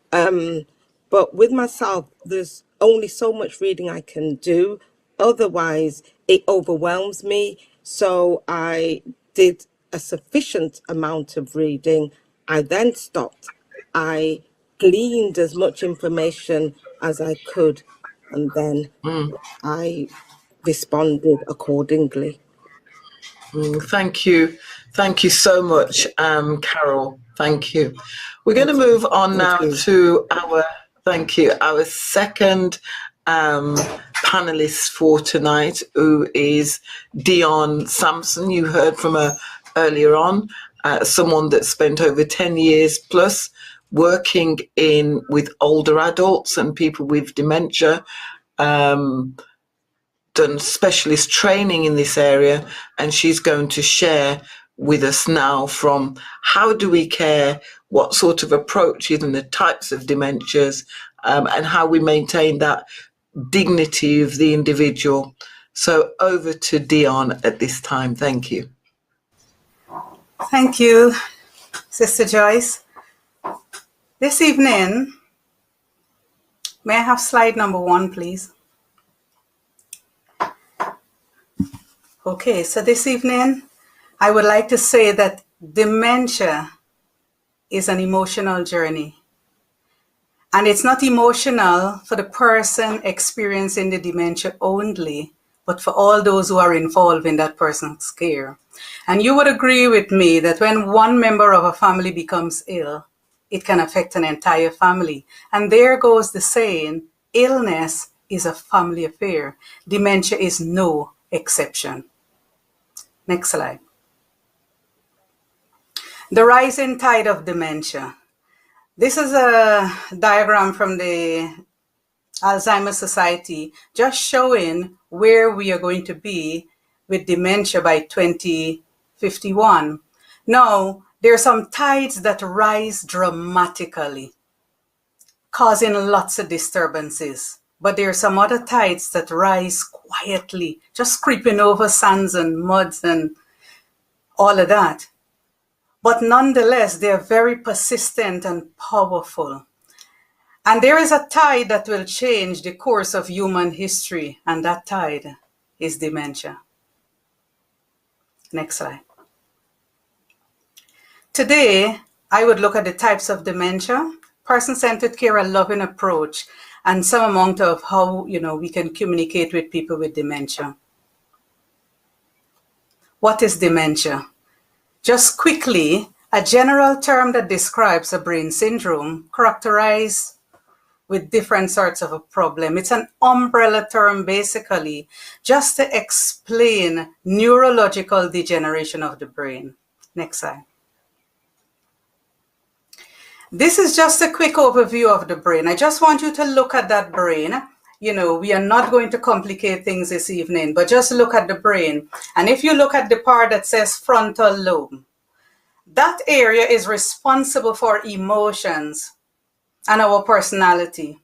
But with myself, there's only so much reading I can do. Otherwise, it overwhelms me. So I did a sufficient amount of reading. I then stopped. I gleaned as much information as I could, and then I responded accordingly. Thank you. Thank you so much, Carol. Thank you. We're going to move on now to our second panelist for tonight, who is Dion Sampson. You heard from her earlier on, someone that spent over 10 years plus working with older adults and people with dementia, done specialist training in this area, and she's going to share with us now from how do we care, what sort of approaches and the types of dementias, and how we maintain that dignity of the individual. So over to Dion at this time. Thank you. Thank you, Sister Joyce. This evening, may I have slide number 1, please? Okay, so this evening, I would like to say that dementia is an emotional journey. And it's not emotional for the person experiencing the dementia only, but for all those who are involved in that person's care. And you would agree with me that when one member of a family becomes ill, it can affect an entire family. And there goes the saying, illness is a family affair. Dementia is no exception. Next slide. The rising tide of dementia. This is a diagram from the Alzheimer's Society, just showing where we are going to be with dementia by 2051. Now, there are some tides that rise dramatically, causing lots of disturbances. But there are some other tides that rise quietly, just creeping over sands and muds and all of that. But nonetheless, they are very persistent and powerful. And there is a tide that will change the course of human history, and that tide is dementia. Next slide. Today, I would look at the types of dementia, person-centered care, a loving approach, and some amount of how, we can communicate with people with dementia. What is dementia? Just quickly, a general term that describes a brain syndrome characterized with different sorts of a problem. It's an umbrella term, basically, just to explain neurological degeneration of the brain. Next slide. This is just a quick overview of the brain. I just want you to look at that brain. We are not going to complicate things this evening, but just look at the brain. And if you look at the part that says frontal lobe, that area is responsible for emotions and our personality.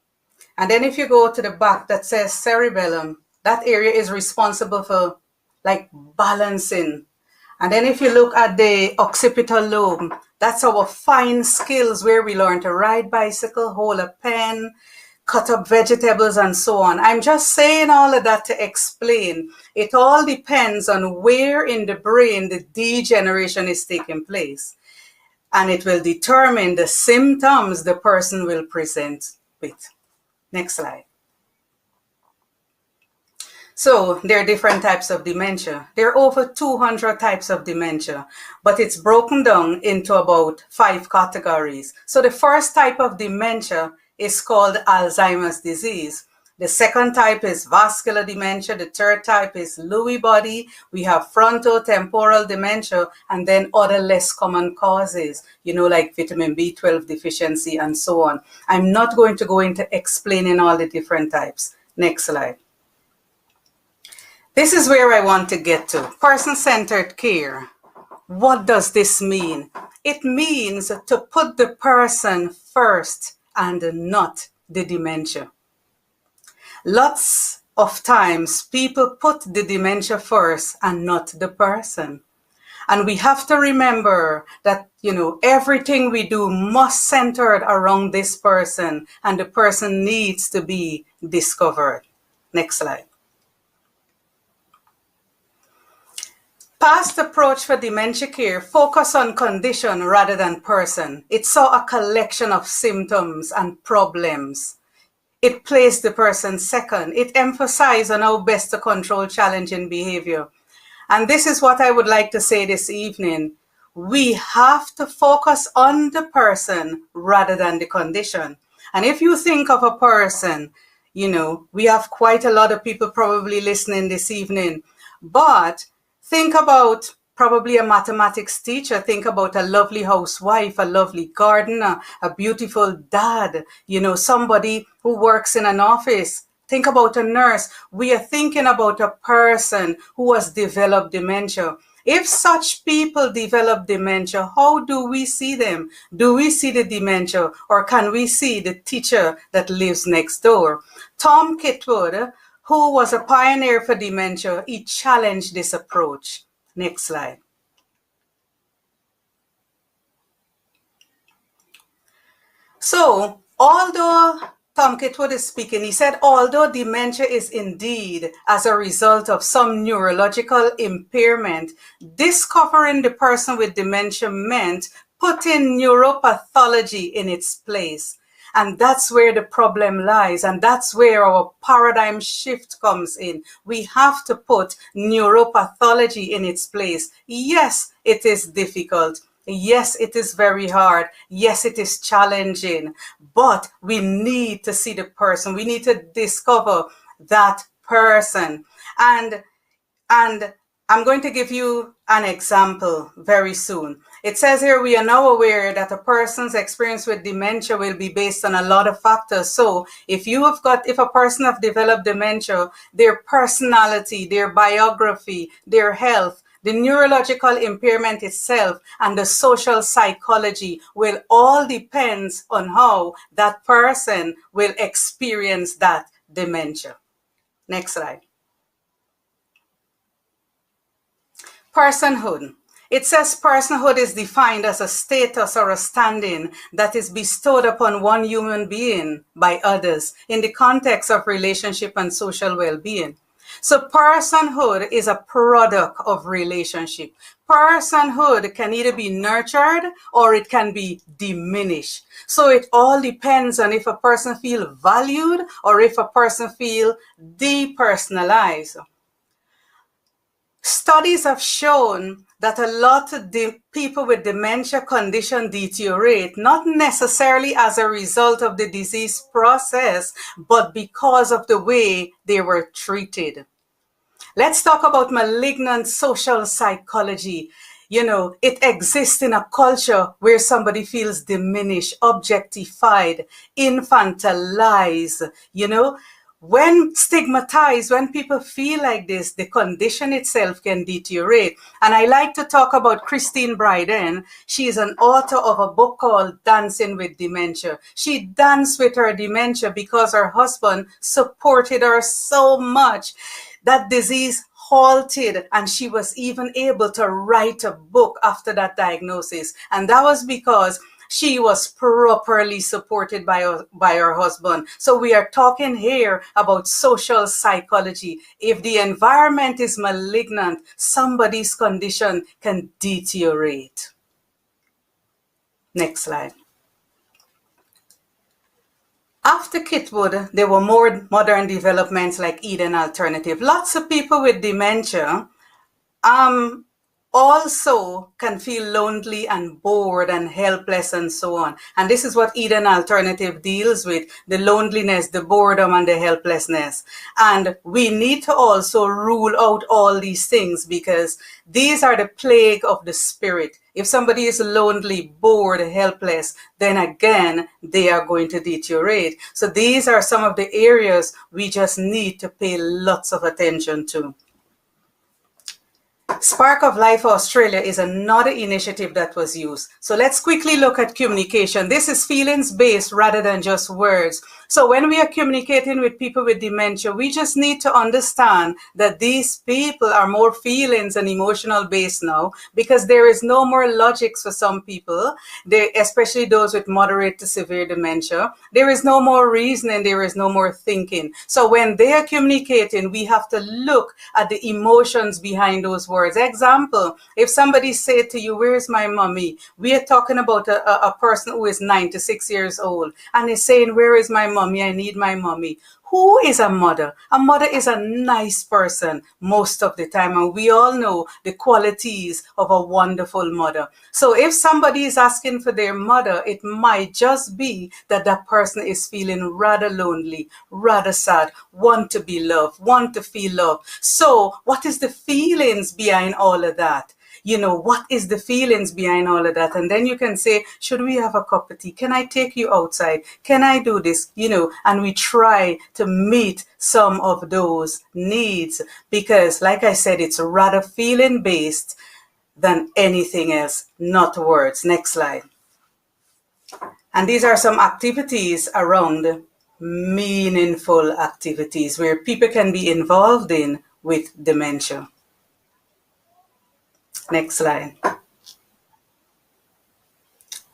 And then if you go to the back that says cerebellum, that area is responsible for balancing. And then if you look at the occipital lobe, that's our fine skills where we learn to ride bicycle, hold a pen, cut up vegetables and so on. I'm just saying all of that to explain. It all depends on where in the brain the degeneration is taking place. And it will determine the symptoms the person will present with. Next slide. So there are different types of dementia. There are over 200 types of dementia, but it's broken down into about 5 categories. So the first type of dementia is called Alzheimer's disease. The second type is vascular dementia. The third type is Lewy body. We have frontotemporal dementia, and then other less common causes, like vitamin B12 deficiency and so on. I'm not going to go into explaining all the different types. Next slide. This is where I want to get to. Person-centered care. What does this mean? It means to put the person first and not the dementia. Lots of times people put the dementia first and not the person. And we have to remember that, everything we do must center around this person, and the person needs to be discovered. Next slide. Past approach for dementia care focused on condition rather than person. It saw a collection of symptoms and problems. It placed the person second. It emphasized on how best to control challenging behavior. And this is what I would like to say this evening. We have to focus on the person rather than the condition. And if you think of a person, you know, we have quite a lot of people probably listening this evening, but think about probably a mathematics teacher, think about a lovely housewife, a lovely gardener, a beautiful dad, you know, somebody who works in an office. Think about a nurse. We are thinking about a person who has developed dementia. If such people develop dementia, how do we see them? Do we see the dementia, or can we see the teacher that lives next door? Tom Kitwood, who was a pioneer for dementia, he challenged this approach. Next slide. So, although Tom Kitwood is speaking, he said, although dementia is indeed as a result of some neurological impairment, discovering the person with dementia meant putting neuropathology in its place. And that's where the problem lies. And that's where our paradigm shift comes in. We have to put neuropathology in its place. Yes, it is difficult. Yes, it is very hard. Yes, it is challenging. But we need to see the person. We need to discover that person. And I'm going to give you an example very soon. It says here, we are now aware that a person's experience with dementia will be based on a lot of factors. So if a person have developed dementia, their personality, their biography, their health, the neurological impairment itself, and the social psychology will all depend on how that person will experience that dementia. Next slide. Personhood. It says personhood is defined as a status or a standing that is bestowed upon one human being by others in the context of relationship and social well-being. So personhood is a product of relationship. Personhood can either be nurtured or it can be diminished. So it all depends on if a person feels valued or if a person feels depersonalized. Studies have shown that a lot of people with dementia condition deteriorate, not necessarily as a result of the disease process, but because of the way they were treated. Let's talk about malignant social psychology. You know, it exists in a culture where somebody feels diminished, objectified, infantilized, you know. When stigmatized, when people feel like this, the condition itself can deteriorate. And I like to talk about Christine Bryden. She is an author of a book called Dancing with Dementia. She danced with her dementia because her husband supported her so much. That disease halted, and she was even able to write a book after that diagnosis. And that was because she was properly supported by her husband. So we are talking here about social psychology. If the environment is malignant, somebody's condition can deteriorate. Next slide. After Kitwood, there were more modern developments like Eden Alternative. Lots of people with dementia also can feel lonely and bored and helpless and so on. And this is what Eden Alternative deals with, the loneliness, the boredom, and the helplessness. And we need to also rule out all these things because these are the plague of the spirit. If somebody is lonely, bored, helpless, then again, they are going to deteriorate. So these are some of the areas we just need to pay lots of attention to. Spark of Life Australia is another initiative that was used. So let's quickly look at communication. This is feelings-based rather than just words. So when we are communicating with people with dementia, we just need to understand that these people are more feelings and emotional based now because there is no more logics for some people, especially those with moderate to severe dementia. There is no more reasoning, there is no more thinking. So when they are communicating, we have to look at the emotions behind those words words. Example, if somebody said to you, where is my mommy? We are talking about a person who is 96 years old and is saying, where is my mommy? I need my mommy. Who is a mother? A mother is a nice person most of the time, and we all know the qualities of a wonderful mother. So if somebody is asking for their mother, it might just be that that person is feeling rather lonely, rather sad, want to be loved, want to feel loved. So what is the feelings behind all of that? You know, what is the feelings behind all of that? And then you can say, should we have a cup of tea? Can I take you outside? Can I do this? You know, and we try to meet some of those needs because, like I said, it's rather feeling based than anything else, not words. Next slide. And these are some activities around meaningful activities where people can be involved in with dementia. Next slide.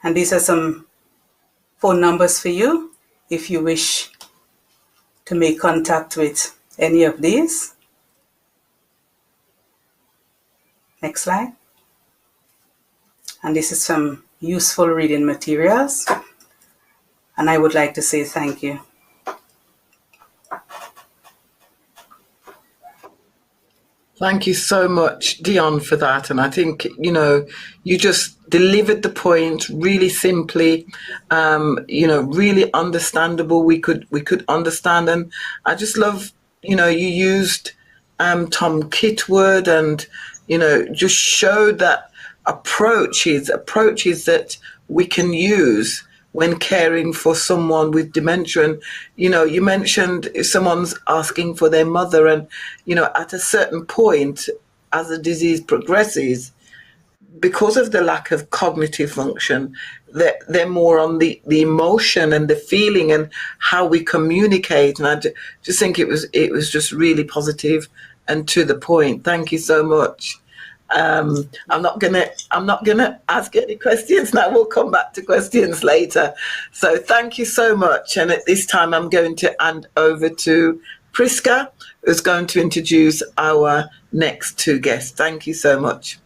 And these are some phone numbers for you if you wish to make contact with any of these. Next slide. And this is some useful reading materials. And I would like to say thank you. Thank you so much, Dion, for that. And I think, you know, you just delivered the point really simply, you know, really understandable. We could understand. And I just love, you know, you used Tom Kitwood and, you know, just showed that approaches that we can use when caring for someone with dementia. And, you know, you mentioned if someone's asking for their mother and, you know, at a certain point, as the disease progresses, because of the lack of cognitive function, they're more on the emotion and the feeling and how we communicate. And I just think it was just really positive and to the point. Thank you so much. I'm not gonna ask any questions now. We'll come back to questions later. So thank you so much. And at this time, I'm going to hand over to Priska, who's going to introduce our next two guests. Thank you so much.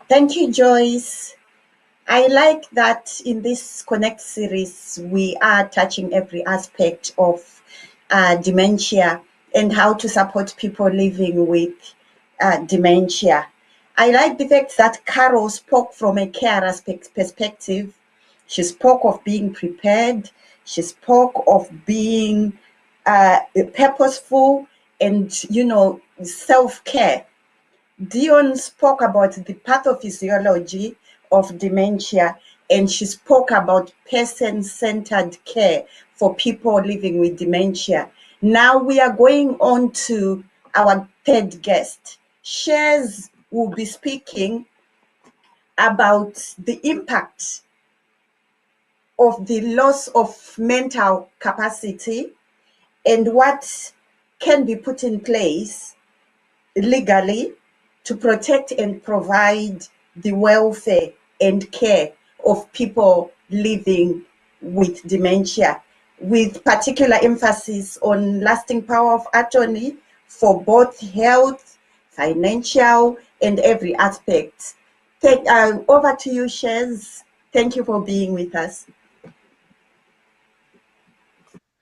Thank you, Joyce. I like that in this Connect series, we are touching every aspect of dementia and how to support people living with dementia. I like the fact that Carol spoke from a carer's perspective. She spoke of being prepared. She spoke of being purposeful and, you know, self-care. Dion spoke about the pathophysiology of dementia, and she spoke about person-centered care for people living with dementia. Now we are going on to our third guest. Shez will be speaking about the impact of the loss of mental capacity and what can be put in place legally to protect and provide the welfare and care of people living with dementia, with particular emphasis on lasting power of attorney for both health, financial, and every aspect. Over to you, Shez. Thank you for being with us.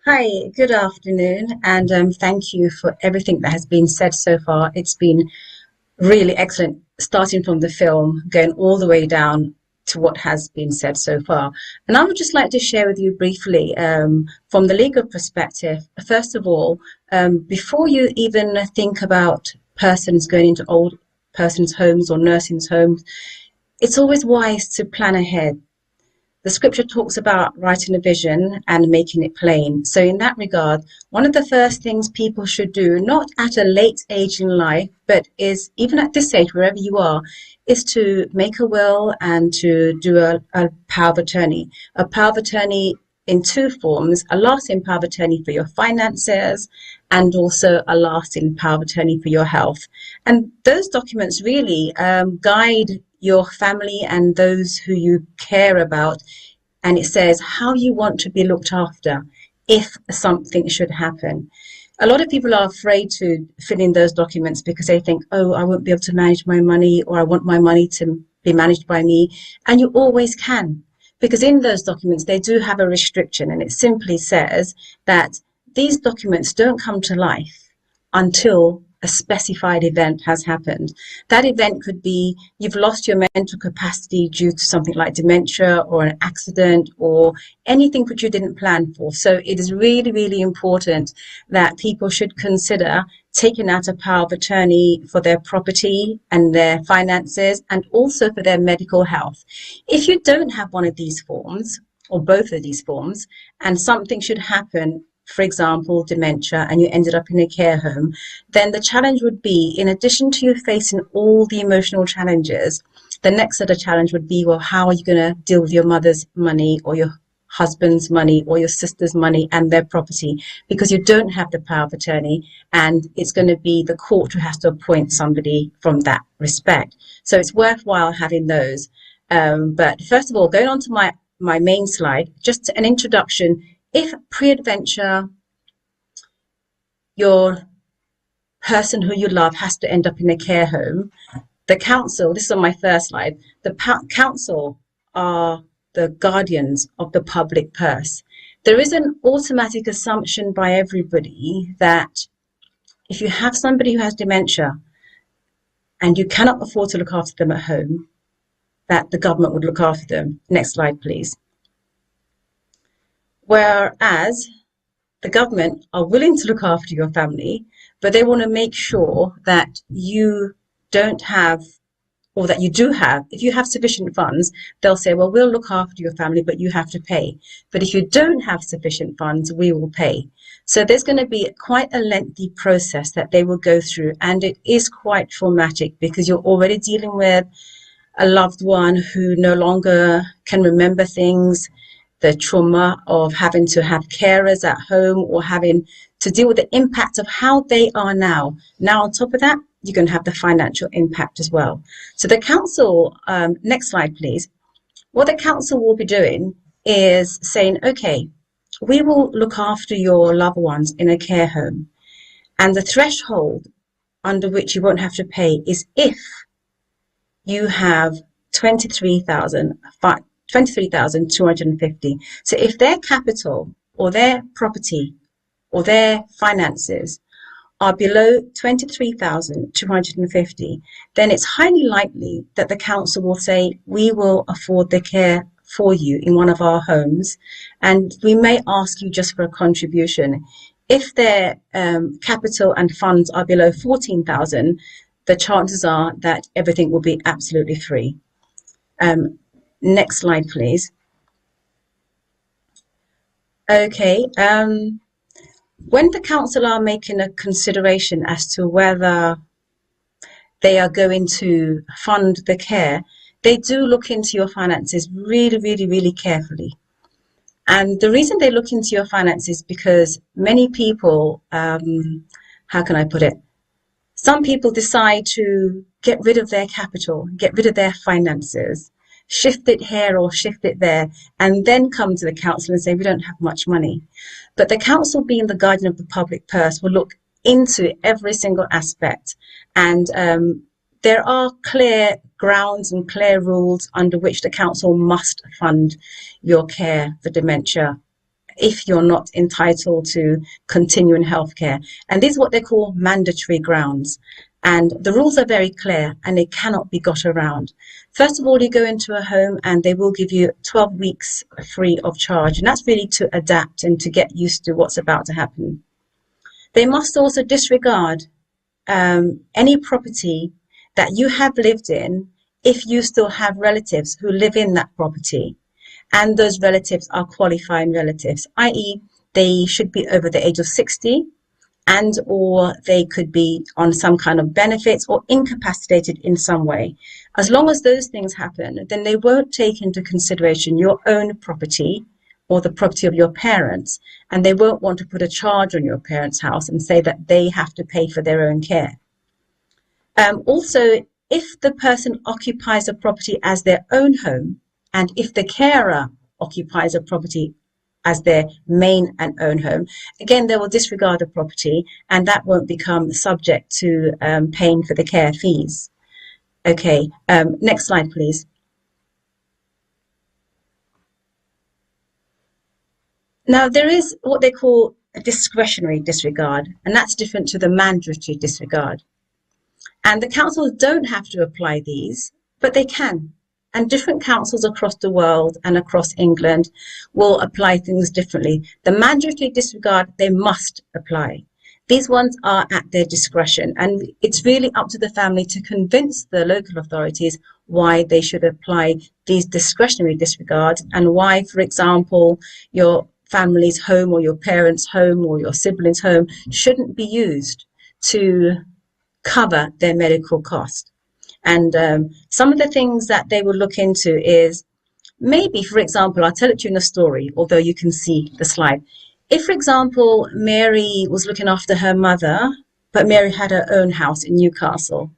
Hi, good afternoon, and thank you for everything that has been said so far. It's been really excellent, starting from the film, going all the way down to what has been said so far. And I would just like to share with you briefly from the legal perspective. First of all, before you even think about persons going into old persons' homes or nursing homes, it's always wise to plan ahead. The scripture talks about writing a vision and making it plain. So in that regard, one of the first things people should do, not at a late age in life, but is even at this age, wherever you are, is to make a will and to do a power of attorney. A power of attorney in two forms: a lasting power of attorney for your finances and also a lasting power of attorney for your health. And those documents really guide your family and those who you care about. And it says how you want to be looked after if something should happen. a lot of people are afraid to fill in those documents because they think, oh, I won't be able to manage my money, or I want my money to be managed by me. And you always can, because in those documents, they do have a restriction, and it simply says that these documents don't come to life until a specified event has happened. That event could be you've lost your mental capacity due to something like dementia or an accident or anything which you didn't plan for. So it is really, really important that people should consider taking out a power of attorney for their property and their finances, and also for their medical health. If you don't have one of these forms, or both of these forms, and something should happen, for example, dementia, and you ended up in a care home, then the challenge would be, in addition to you facing all the emotional challenges, the next set of challenge would be, well, how are you going to deal with your mother's money or your husband's money or your sister's money and their property, because you don't have the power of attorney, and it's going to be the court who has to appoint somebody from that respect. So it's worthwhile having those. But first of all, going on to my main slide, just an introduction. If pre-adventure, your person who you love has to end up in a care home, the council, this is on my first slide, the council are the guardians of the public purse. There is an automatic assumption by everybody that if you have somebody who has dementia and you cannot afford to look after them at home, that the government would look after them. Next slide, please. Whereas the government are willing to look after your family, but they want to make sure that you don't have, or that you do have, if you have sufficient funds, they'll say, well, we'll look after your family, but you have to pay. But if you don't have sufficient funds, we will pay. So there's going to be quite a lengthy process that they will go through, and it is quite traumatic because you're already dealing with a loved one who no longer can remember things, the trauma of having to have carers at home, or having to deal with the impact of how they are now. Now, on top of that, you're going to have the financial impact as well. So the council, next slide, please. What the council will be doing is saying, okay, we will look after your loved ones in a care home. And the threshold under which you won't have to pay is if you have 23,250. So if their capital or their property or their finances are below 23,250, then it's highly likely that the council will say, we will afford the care for you in one of our homes, and we may ask you just for a contribution. If their capital and funds are below 14,000, the chances are that everything will be absolutely free. Next slide, please. Okay. When the council are making a consideration as to whether they are going to fund the care, they do look into your finances really, really, really carefully. And the reason they look into your finances is because many people, how can I put it? Some people decide to get rid of their capital, get rid of their finances, shift it here or shift it there, and then come to the council and say, we don't have much money. But the council, being the guardian of the public purse, will look into every single aspect. And there are clear grounds and clear rules under which the council must fund your care for dementia if you're not entitled to continuing healthcare. And these are what they call mandatory grounds. And the rules are very clear and they cannot be got around. First of all, you go into a home and they will give you 12 weeks free of charge. And that's really to adapt and to get used to what's about to happen. They must also disregard any property that you have lived in if you still have relatives who live in that property. And those relatives are qualifying relatives, i.e. they should be over the age of 60, and or they could be on some kind of benefits or incapacitated in some way. As long as those things happen, then they won't take into consideration your own property or the property of your parents, and they won't want to put a charge on your parents' house and say that they have to pay for their own care. Also, if the person occupies a property as their own home, and if the carer occupies a property as their main and own home, again, they will disregard the property and that won't become subject to paying for the care fees. Okay, next slide, please. Now, there is what they call a discretionary disregard, and that's different to the mandatory disregard. And the councils don't have to apply these, but they can. And different councils across the world and across England will apply things differently. The mandatory disregard, they must apply. These ones are at their discretion, and it's really up to the family to convince the local authorities why they should apply these discretionary disregards and why, for example, your family's home or your parents' home or your siblings' home shouldn't be used to cover their medical cost. And some of the things that they will look into is maybe, for example, I'll tell it to you in a story, although you can see the slide. If, for example, Mary was looking after her mother, but Mary had her own house in Newcastle.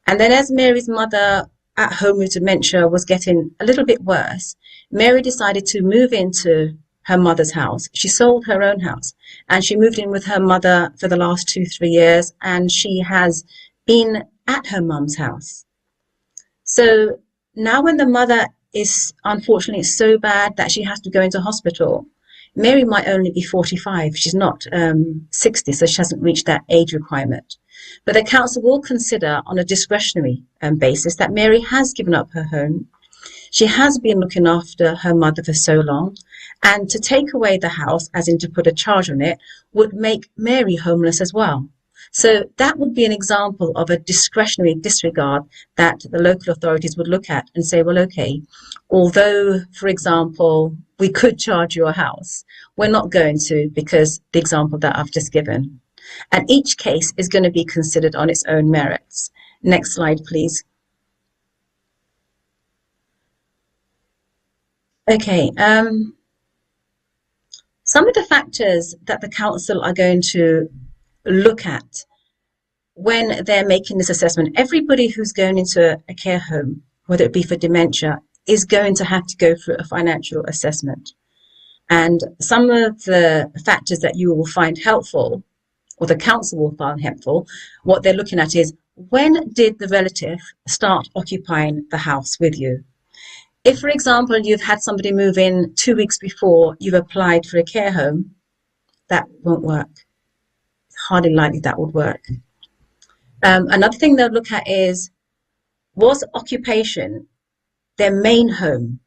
And then as Mary's mother at home with dementia was getting a little bit worse, Mary decided to move into her mother's house. She sold her own house and she moved in with her mother for the last 2-3 years, and she has been at her mum's house. So now when the mother is unfortunately so bad that she has to go into hospital, Mary might only be 45. She's not 60, so she hasn't reached that age requirement. But the council will consider on a discretionary basis that Mary has given up her home. She has been looking after her mother for so long, and to take away the house, as in to put a charge on it, would make Mary homeless as well. So that would be an example of a discretionary disregard that the local authorities would look at and say, well, okay, although, for example, we could charge your house, we're not going to, because the example that I've just given. And each case is going to be considered on its own merits. Next slide, please. Okay, some of the factors that the council are going to look at when they're making this assessment, everybody who's going into a care home, whether it be for dementia, is going to have to go through a financial assessment. And some of the factors that you will find helpful, or the council will find helpful, what they're looking at is, when did the relative start occupying the house with you? If, for example, you've had somebody move in 2 weeks before you've applied for a care home, that won't work. It's hardly likely that would work. Another thing they'll look at is, was occupation their main home?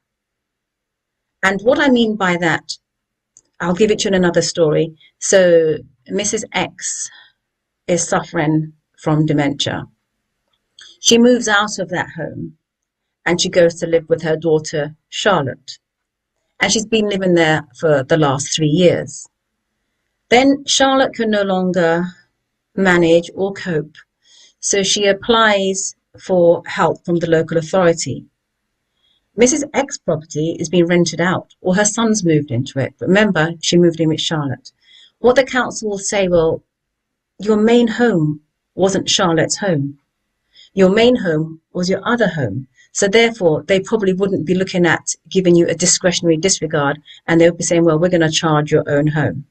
And what I mean by that, I'll give it to you in another story. So Mrs. X is suffering from dementia. She moves out of that home and she goes to live with her daughter, Charlotte. And she's been living there for the last 3 years. Then Charlotte can no longer manage or cope. So she applies for help from the local authority. Mrs. X property is being rented out, or her son's moved into it. But remember, she moved in with Charlotte. What the council will say, well, your main home wasn't Charlotte's home. Your main home was your other home. So therefore, they probably wouldn't be looking at giving you a discretionary disregard, and they'll be saying, well, we're going to charge your own home.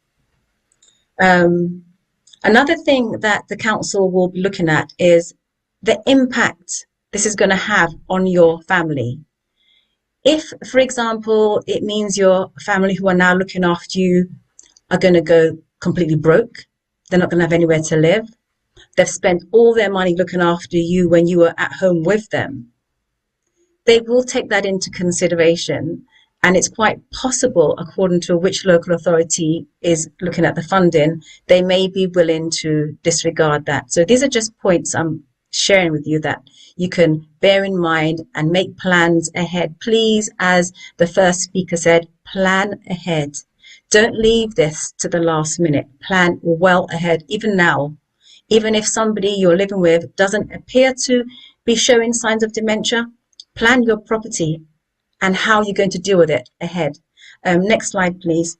Another thing that the council will be looking at is the impact this is going to have on your family. If, for example, it means your family who are now looking after you are going to go completely broke, they're not going to have anywhere to live, they've spent all their money looking after you when you were at home with them, they will take that into consideration. And it's quite possible, according to which local authority is looking at the funding, they may be willing to disregard that. So these are just points I'm sharing with you that you can bear in mind and make plans ahead. Please, as the first speaker said, plan ahead. Don't leave this to the last minute. Plan well ahead, even now. Even if somebody you're living with doesn't appear to be showing signs of dementia, plan your property and how you're going to deal with it ahead. Next slide, please.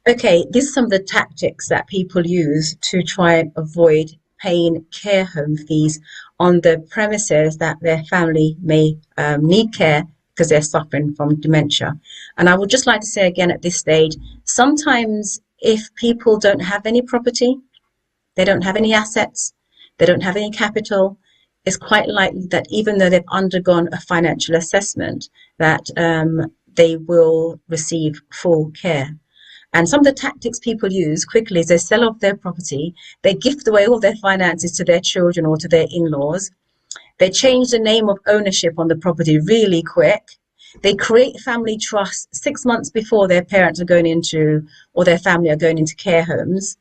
Okay, these are some of the tactics that people use to try and avoid paying care home fees on the premises that their family may need care because they're suffering from dementia. And I would just like to say again at this stage, sometimes if people don't have any property, they don't have any assets, they don't have any capital, it's quite likely that even though they've undergone a financial assessment, that they will receive full care. And some of the tactics people use quickly is they sell off their property, they gift away all their finances to their children or to their in-laws, they change the name of ownership on the property really quick, they create family trusts 6 months before their parents are going into, or their family are going into care homes,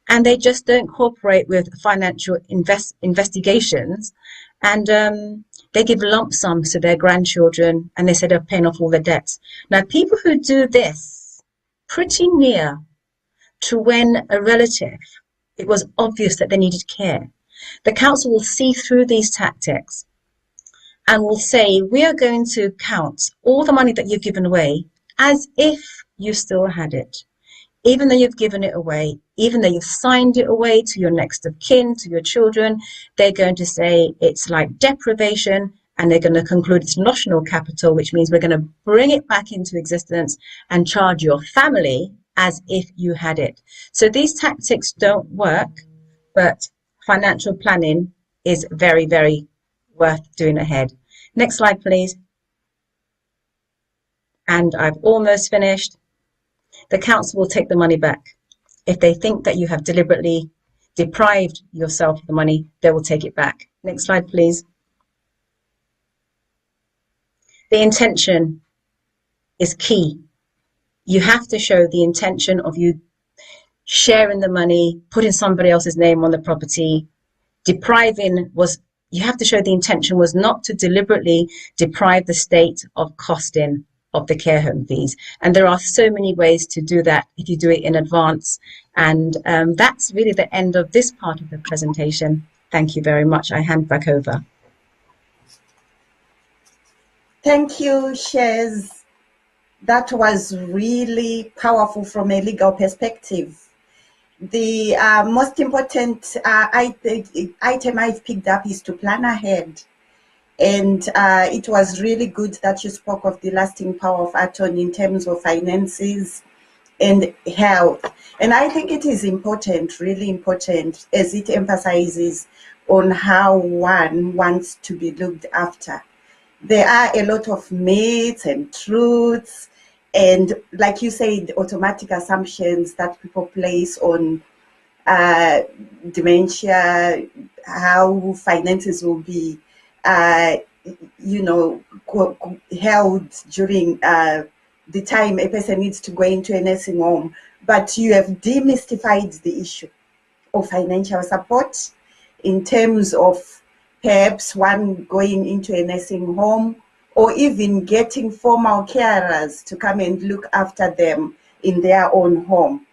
and they just don't cooperate with financial investigations, and they give lump sums to their grandchildren, and they say they're paying off all their debts. Now, people who do this pretty near to when a relative, it was obvious that they needed care, the council will see through these tactics and will say, we are going to count all the money that you've given away as if you still had it. Even though you've given it away, even though you've signed it away to your next of kin, to your children, they're going to say it's like deprivation, and they're going to conclude it's notional capital, which means we're going to bring it back into existence and charge your family as if you had it. So these tactics don't work, but financial planning is very, very worth doing ahead. Next slide, please. And I've almost finished. The council will take the money back. If they think that you have deliberately deprived yourself of the money, they will take it back. Next slide, please. The intention is key. You have to show the intention of you sharing the money, putting somebody else's name on the property. Depriving was, you have to show the intention was not to deliberately deprive the state of costing of the care home fees. And there are so many ways to do that if you do it in advance. And that's really the end of this part of the presentation. Thank you very much. I hand back over. Thank you, Shez. That was really powerful from a legal perspective. The most important item I've picked up is to plan ahead. And it was really good that you spoke of the lasting power of attorney in terms of finances and health. And I think it is important, really important, as it emphasizes on how one wants to be looked after. There are a lot of myths and truths, and like you said, automatic assumptions that people place on dementia, how finances will be held during the time a person needs to go into a nursing home. But you have demystified the issue of financial support in terms of perhaps one going into a nursing home or even getting formal carers to come and look after them in their own home.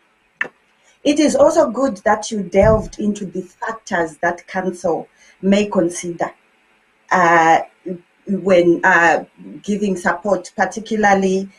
It is also good that you delved into the factors that council may consider when giving support, particularly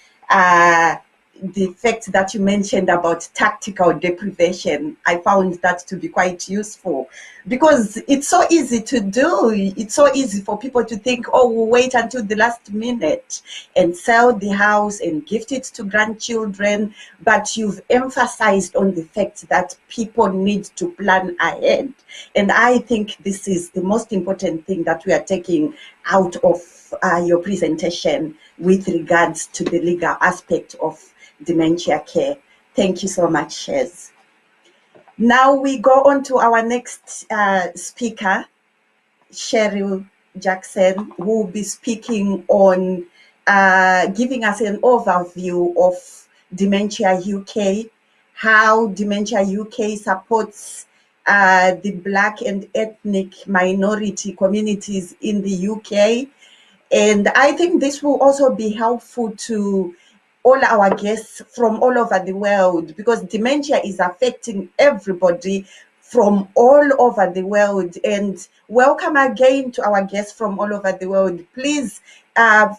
the fact that you mentioned about tactical deprivation. I found that to be quite useful because it's so easy to do. It's so easy for people to think, oh, we'll wait until the last minute and sell the house and gift it to grandchildren. But you've emphasized on the fact that people need to plan ahead. And I think this is the most important thing that we are taking out of your presentation with regards to the legal aspect of dementia care. Thank you so much, Shez. Now we go on to our next speaker, Cheryl Jackson, who will be speaking on giving us an overview of Dementia UK, how Dementia UK supports the Black and ethnic minority communities in the UK. And I think this will also be helpful to all our guests from all over the world, because dementia is affecting everybody from all over the world. And welcome again to our guests from all over the world. Please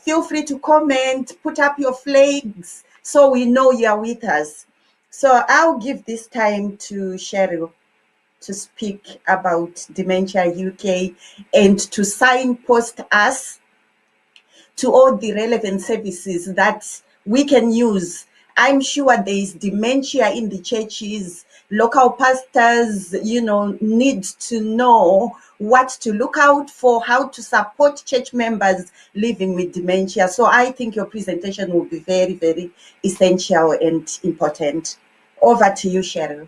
feel free to comment, put up your flags so we know you're with us. So I'll give this time to Cheryl to speak about Dementia UK and to signpost us to all the relevant services that we can use. I'm sure there is dementia in the churches. Local pastors, need to know what to look out for, how to support church members living with dementia. So I think your presentation will be very, very essential and important. Over to you, Cheryl.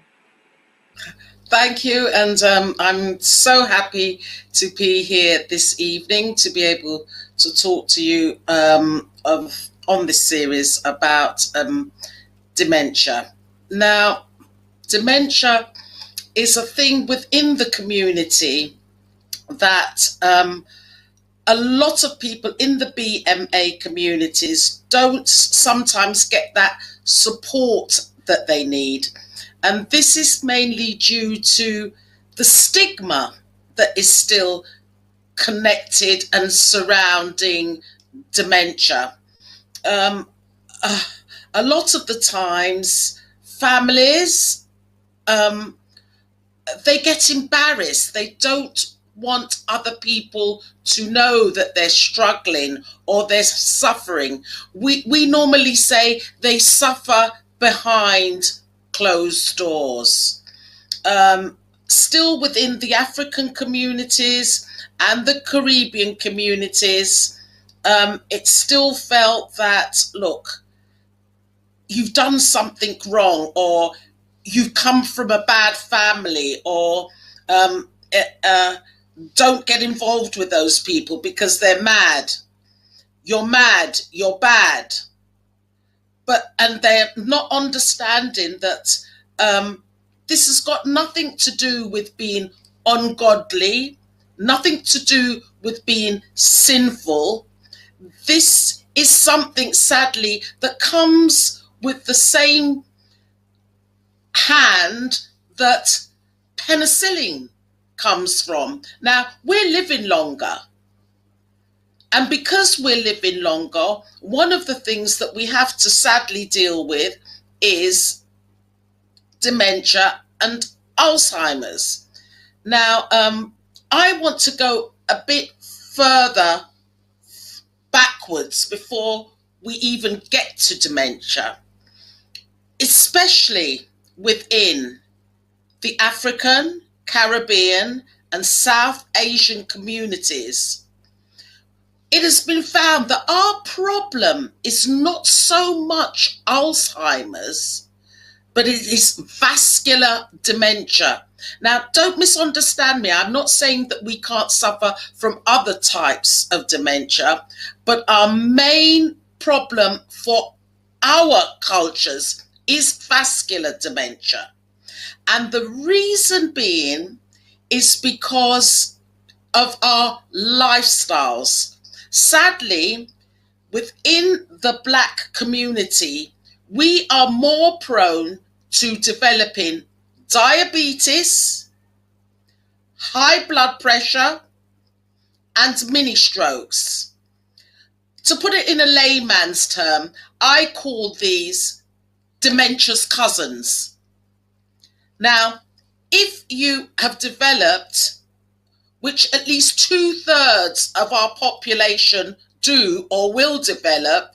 Thank you, and I'm so happy to be here this evening to be able to talk to you on this series about dementia. Now, dementia is a thing within the community that a lot of people in the BMA communities don't sometimes get that support that they need. And this is mainly due to the stigma that is still connected and surrounding dementia. A lot of the times, families, they get embarrassed. They don't want other people to know that they're struggling or they're suffering. We normally say they suffer behind closed doors. Still within the African communities and the Caribbean communities, it's still felt that, look, you've done something wrong, or you've come from a bad family, or don't get involved with those people because they're mad. You're mad, you're bad. And they're not understanding that this has got nothing to do with being ungodly, nothing to do with being sinful. This is something, sadly, that comes with the same hand that penicillin comes from. Now, we're living longer. And because we're living longer, one of the things that we have to sadly deal with is dementia and Alzheimer's. Now, I want to go a bit further backwards before we even get to dementia, especially within the African, Caribbean, and South Asian communities. It has been found that our problem is not so much Alzheimer's, but it is vascular dementia. Now, don't misunderstand me. I'm not saying that we can't suffer from other types of dementia, but our main problem for our cultures is vascular dementia. And the reason being is because of our lifestyles. Sadly, within the Black community, we are more prone to developing diabetes, high blood pressure, and mini strokes. To put it in a layman's term, I call these dementia's cousins. Now, if you have developed, which at least 2/3 of our population do or will develop,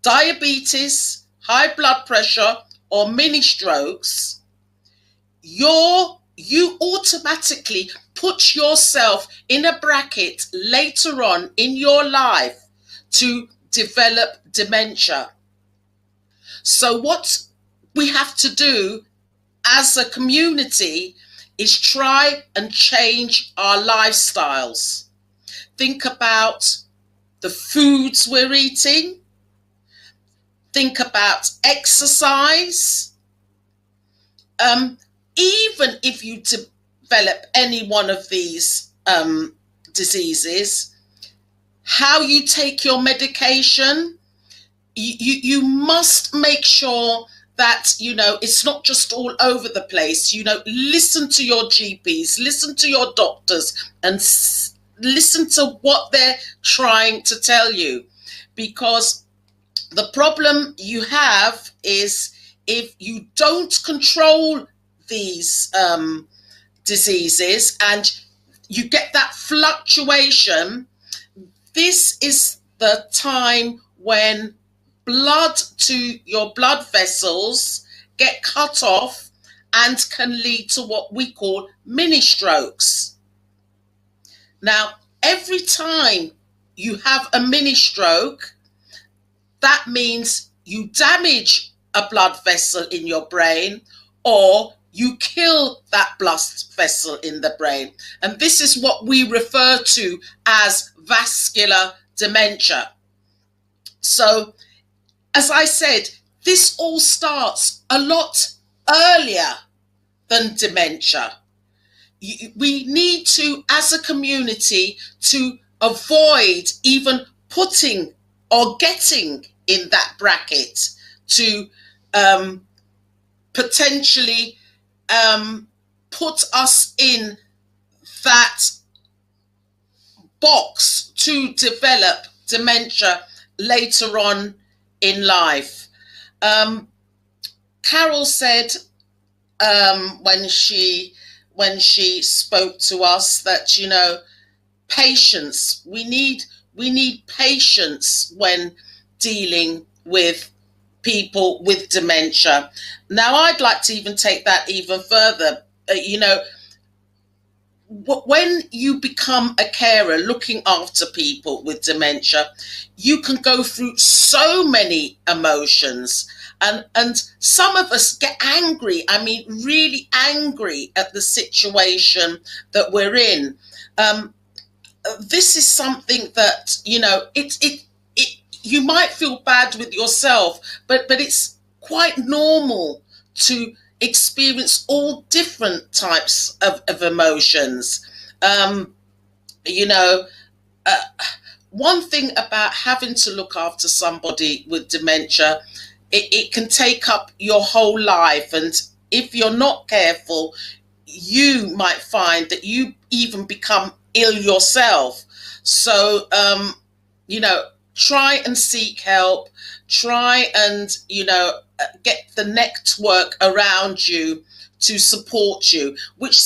diabetes, high blood pressure, or mini strokes, you automatically put yourself in a bracket later on in your life to develop dementia. So what we have to do as a community is try and change our lifestyles. Think about the foods we're eating. Think about exercise. Even if you develop any one of these diseases, how you take your medication, you must make sure that, it's not just all over the place. Listen to your GPs, listen to your doctors, and listen to what they're trying to tell you. Because the problem you have is if you don't control these diseases and you get that fluctuation, this is the time when blood to your blood vessels get cut off and can lead to what we call mini strokes. Now, every time you have a mini stroke, that means you damage a blood vessel in your brain, or you kill that blood vessel in the brain. And this is what we refer to as vascular dementia. So, as I said, this all starts a lot earlier than dementia. We need to, as a community, to avoid even putting or getting in that bracket to potentially put us in that box to develop dementia later on in life. Carol said when she spoke to us that, you know, patience, we need patience when dealing with people with dementia. Now, I'd like to even take that even further. You know, when you become a carer looking after people with dementia, you can go through so many emotions, and some of us get angry. I mean, really angry at the situation that we're in. This is something that, you know, you might feel bad with yourself, but it's quite normal to experience all different types of emotions. You know, one thing about having to look after somebody with dementia, it can take up your whole life. And if you're not careful, you might find that you even become ill yourself. So, you know, try and seek help, try and, you know, get the network around you to support you, which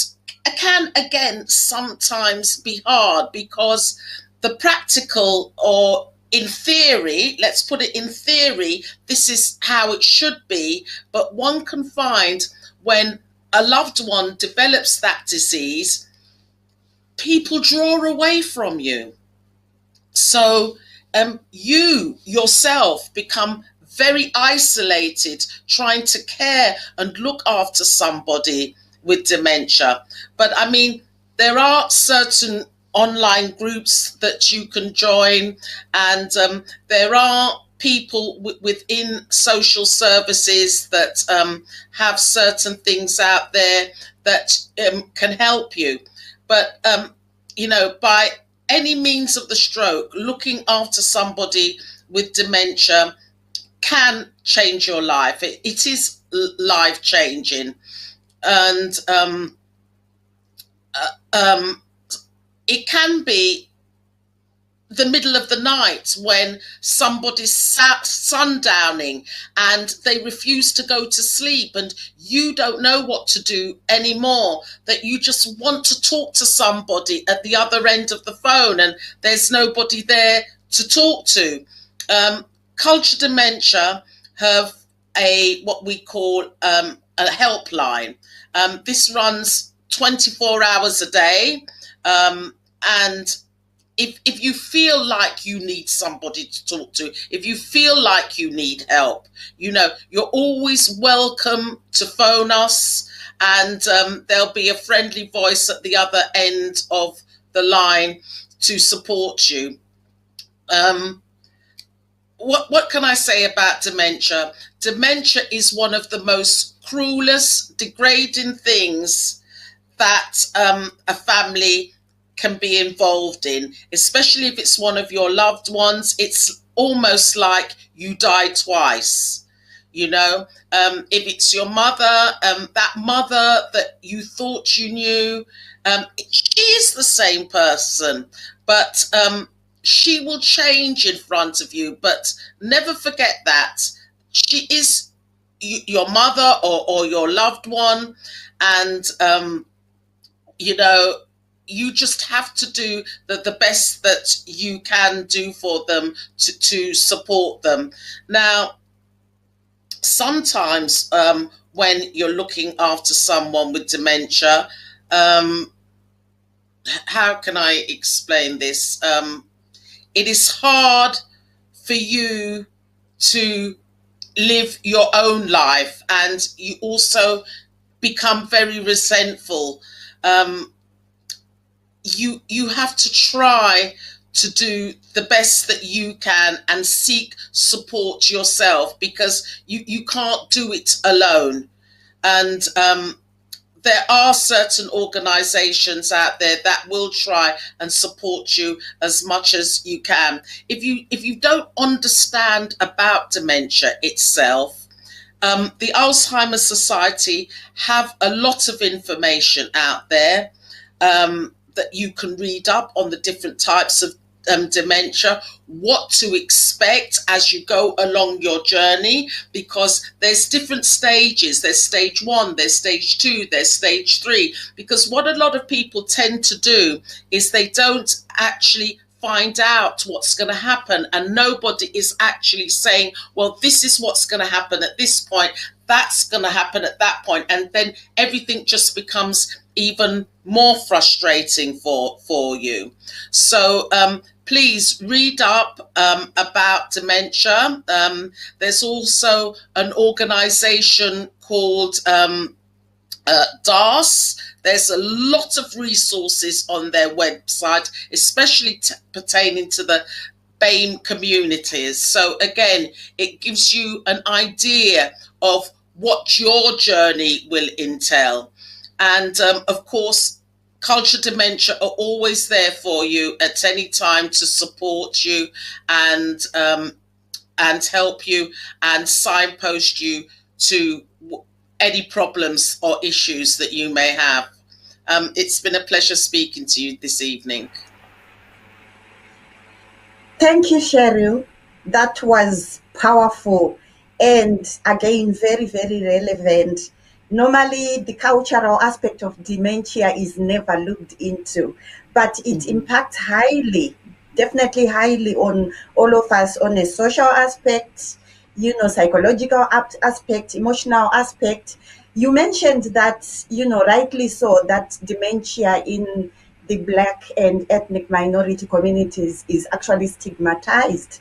can, again, sometimes be hard, because the practical, or in theory, let's put it in theory, this is how it should be, but one can find when a loved one develops that disease, people draw away from you. So you yourself become very isolated trying to care and look after somebody with dementia. But I mean, there are certain online groups that you can join, and there are people within social services that have certain things out there that can help you. But, you know, by any means of the stroke, looking after somebody with dementia can change your life. It is life changing. And it can be the middle of the night when somebody's sundowning and they refuse to go to sleep, and you don't know what to do anymore, that you just want to talk to somebody at the other end of the phone and there's nobody there to talk to. Culture Dementia have what we call a helpline. This runs 24 hours a day, and if you feel like you need somebody to talk to, if you feel like you need help, you know, you're always welcome to phone us, and there'll be a friendly voice at the other end of the line to support you. What can I say about dementia? Dementia is one of the most cruelest, degrading things that a family can be involved in, especially if it's one of your loved ones. It's almost like you die twice. You know, if it's your mother, that mother that you thought you knew, she is the same person, but she will change in front of you. But never forget that she is your mother or your loved one, and you know, you just have to do the best that you can do for them to support them. Now, sometimes when you're looking after someone with dementia, how can I explain this? It is hard for you to live your own life, and you also become very resentful. You have to try to do the best that you can and seek support yourself, because you can't do it alone. And there are certain organizations out there that will try and support you as much as you can. If you don't understand about dementia itself, the Alzheimer's Society have a lot of information out there that you can read up on the different types of dementia, what to expect as you go along your journey, because there's different stages. There's stage 1, there's stage 2, there's stage 3, because what a lot of people tend to do is they don't actually find out what's going to happen, and nobody is actually saying, well, this is what's going to happen at this point, that's going to happen at that point, and then everything just becomes even more frustrating for you. So please read up about dementia. There's also an organization called DAS. There's a lot of resources on their website, especially pertaining to the BAME communities. So again, it gives you an idea of what your journey will entail. And of course, Culture Dementia are always there for you at any time to support you and help you and signpost you to any problems or issues that you may have. It's been a pleasure speaking to you this evening. Thank you, Cheryl. That was powerful and again, very, very relevant. Normally, the cultural aspect of dementia is never looked into, but it impacts highly, definitely highly on all of us on a social aspect, psychological aspect, emotional aspect. You mentioned that, rightly so, that dementia in the Black and ethnic minority communities is actually stigmatized.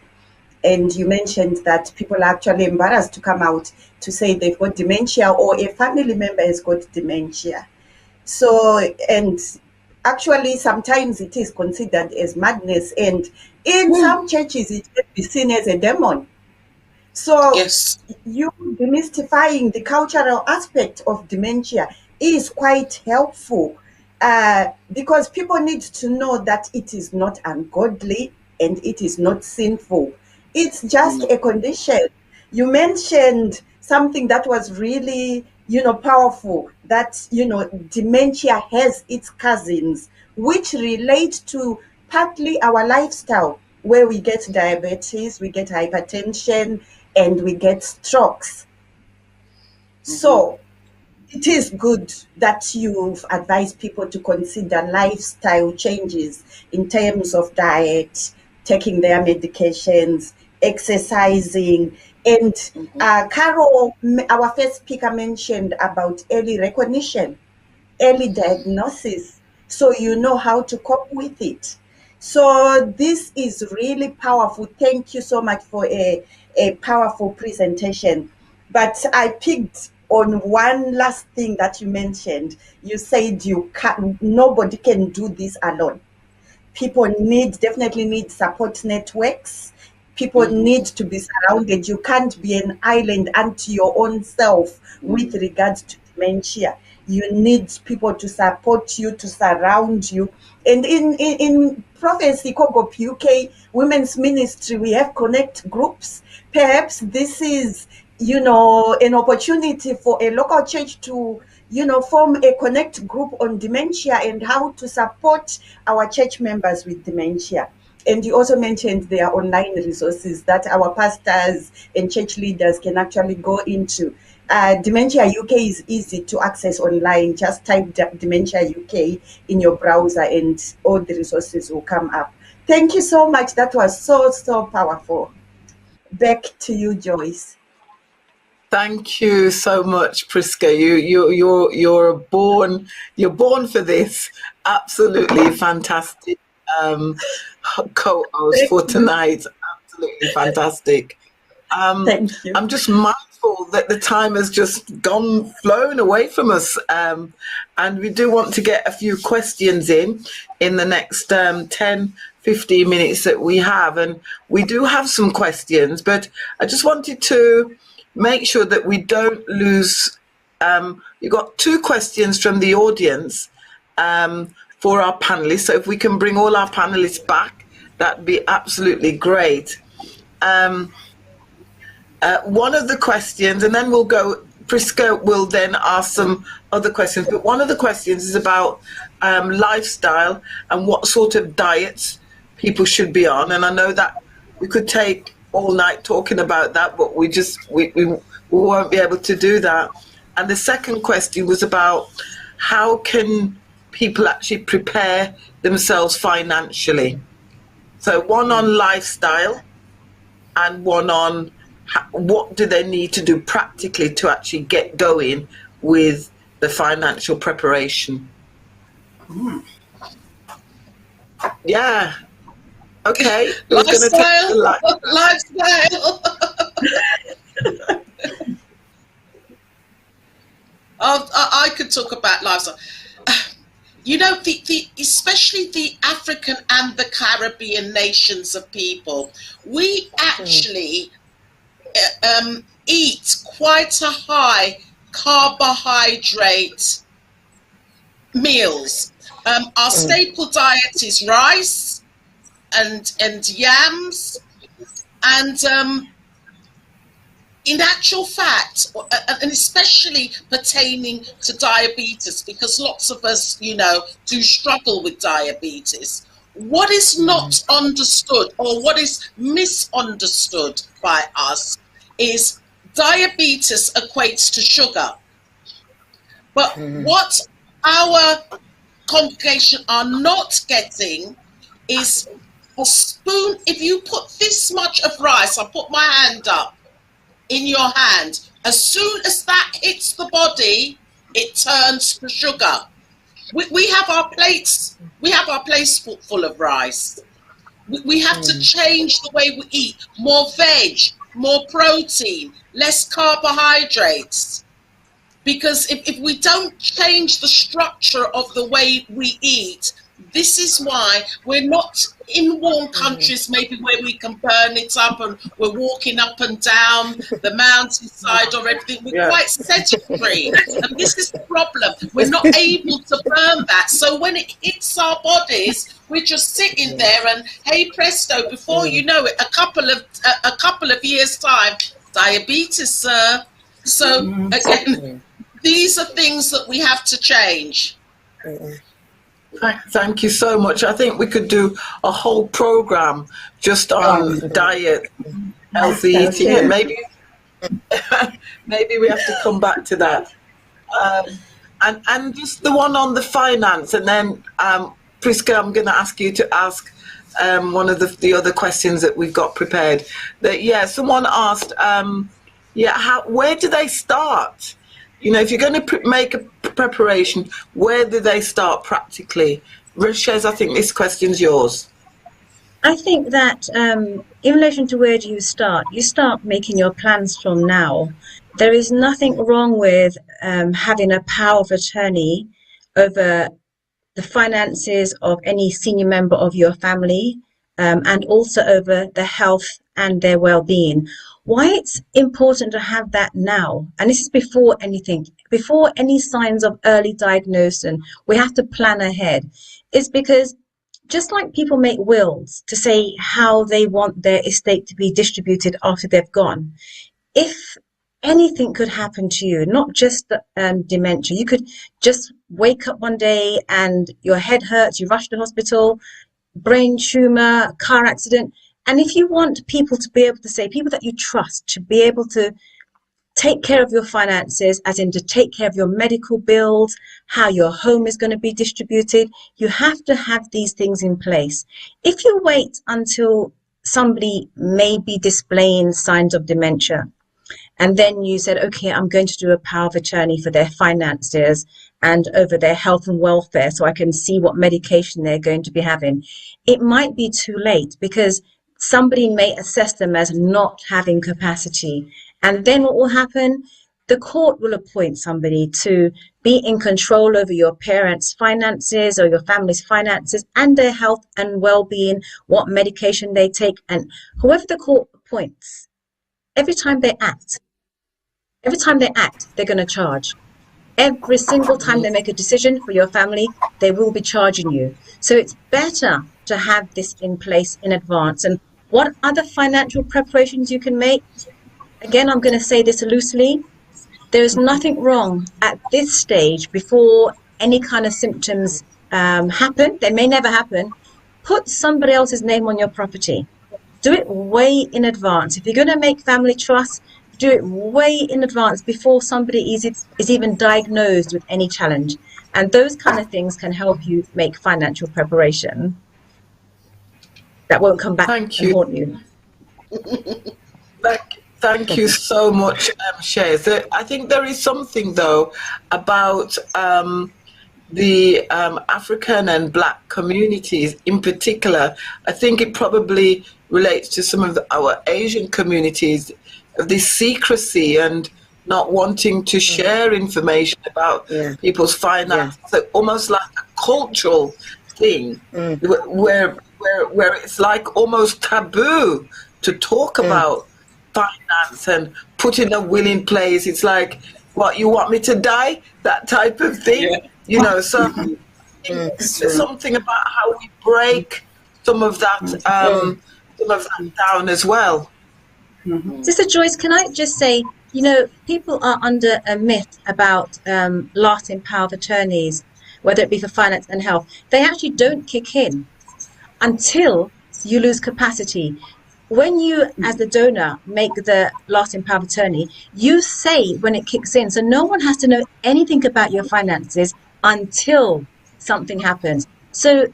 And you mentioned that people are actually embarrassed to come out to say they've got dementia or a family member has got dementia. So, and actually sometimes it is considered as madness, and in some churches it can be seen as a demon. So yes, you demystifying the cultural aspect of dementia is quite helpful because people need to know that it is not ungodly and it is not sinful. It's just a condition. You mentioned something that was really, powerful, that, dementia has its cousins, which relate to partly our lifestyle, where we get diabetes, we get hypertension, and we get strokes. So it is good that you've advised people to consider lifestyle changes in terms of diet, taking their medications, exercising, and Carol, our first speaker, mentioned about early recognition, early diagnosis, so you know how to cope with it. So this is really powerful. Thank you so much for a powerful presentation. But I picked on one last thing that you mentioned. You said nobody can do this alone. People definitely need support networks. People need to be surrounded. You can't be an island unto your own self with regards to dementia. You need people to support you, to surround you. And in Prophecy Kogop UK Women's Ministry, we have connect groups. Perhaps this is, an opportunity for a local church to, form a connect group on dementia and how to support our church members with dementia. And you also mentioned there are online resources that our pastors and church leaders can actually go into. Dementia UK is easy to access online. Just type Dementia UK in your browser and all the resources will come up. Thank you so much. That was so powerful. Back to you, Joyce. Thank you so much, Priska. You're born for this. Absolutely fantastic co-host for tonight. Absolutely fantastic. Thank you. I'm just mindful that the time has just flown away from us, and we do want to get a few questions in the next 10, 15 minutes that we have, and we do have some questions, but I just wanted to make sure that we don't lose. You got 2 questions from the audience for our panelists, so if we can bring all our panelists back, that'd be absolutely great. One of the questions, and then we'll go, Priska will then ask some other questions, but one of the questions is about lifestyle and what sort of diets people should be on. And I know that we could take all night talking about that, but we won't be able to do that. And the second question was about how can people actually prepare themselves financially. So one on lifestyle and one on what do they need to do practically to actually get going with the financial preparation. Yeah. Okay. Lifestyle. I could talk about lifestyle. You know, especially the African and the Caribbean nations of people, we actually eat quite a high carbohydrate meals. Our staple diet is rice and yams, and in actual fact, and especially pertaining to diabetes, because lots of us, you know, do struggle with diabetes. What is not understood, or what is misunderstood by us, is diabetes equates to sugar. But what our congregation are not getting is a spoon. If you put this much of rice, I put my hand up, in your hand, as soon as that hits the body, it turns to sugar. We have our plates, full of rice. We have to change the way we eat. More veg, more protein, less carbohydrates. Because if we don't change the structure of the way we eat, this is why we're not in warm countries, maybe where we can burn it up and we're walking up and down the mountainside or everything. We're quite sedentary, and this is the problem. We're not able to burn that. So when it hits our bodies, we're just sitting there, and hey presto, before you know it, a couple of years time, diabetes, sir. So again, these are things that we have to change. Thank you so much. I think we could do a whole program just on diet, healthy eating, and maybe we have to come back to that. And just the one on the finance, and then Priska, I'm going to ask you to ask one of the other questions that we've got prepared. That someone asked, where do they start? You know, if you're going to make a preparation, where do they start practically? Rashez, I think this question's yours. I think that in relation to where do you start making your plans from now. There is nothing wrong with having a power of attorney over the finances of any senior member of your family, and also over the health and their well-being. Why it's important to have that now, and this is before anything, before any signs of early diagnosis, and we have to plan ahead, is because just like people make wills to say how they want their estate to be distributed after they've gone, if anything could happen to you, not just dementia, you could just wake up one day and your head hurts, you rush to the hospital, brain tumor, car accident. And if you want people to be able to say, people that you trust, to be able to take care of your finances, as in to take care of your medical bills, how your home is going to be distributed. You have to have these things in place. If you wait until somebody may be displaying signs of dementia, and then you said, okay, I'm going to do a power of attorney for their finances and over their health and welfare so I can see what medication they're going to be having, it might be too late, because somebody may assess them as not having capacity. And then what will happen? The court will appoint somebody to be in control over your parents' finances or your family's finances and their health and well-being, what medication they take. And whoever the court appoints, every time they act, they're going to charge. Every single time they make a decision for your family, they will be charging you. So it's better to have this in place in advance. And what other financial preparations you can make? Again, I'm going to say this loosely. There is nothing wrong at this stage, before any kind of symptoms happen. They may never happen. Put somebody else's name on your property. Do it way in advance. If you're going to make family trusts, do it way in advance before somebody is even diagnosed with any challenge. And those kind of things can help you make financial preparation that won't come back and haunt you. Thank you so much, Shay. So I think there is something, though, about the African and Black communities in particular. I think it probably relates to some of our Asian communities, of this secrecy and not wanting to share information about people's finances. So almost like a cultural thing where it's like almost taboo to talk about finance and putting a will in place. It's like, what, you want me to die? That type of thing. You know, so something about how we break some of that down as well. Sister Joyce, can I just say, you know, people are under a myth about lasting power of attorneys, whether it be for finance and health. They actually don't kick in until you lose capacity. When you, as the donor, make the lasting power of attorney, you say when it kicks in. So no one has to know anything about your finances until something happens. So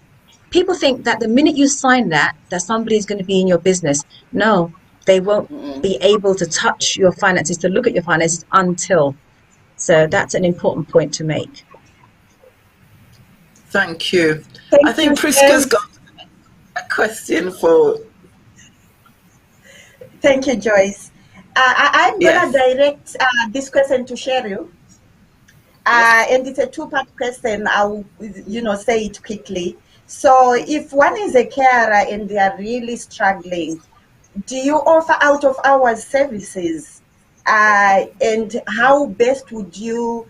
people think that the minute you sign that somebody's going to be in your business. No, they won't be able to touch your finances, to look at your finances until. So that's an important point to make. Thank you. I think Priska's got a question for... Thank you, Joyce. I'm going to direct this question to Cheryl. And it's a two-part question. I'll, say it quickly. So if one is a carer and they are really struggling, do you offer out-of-hours services? And how best would you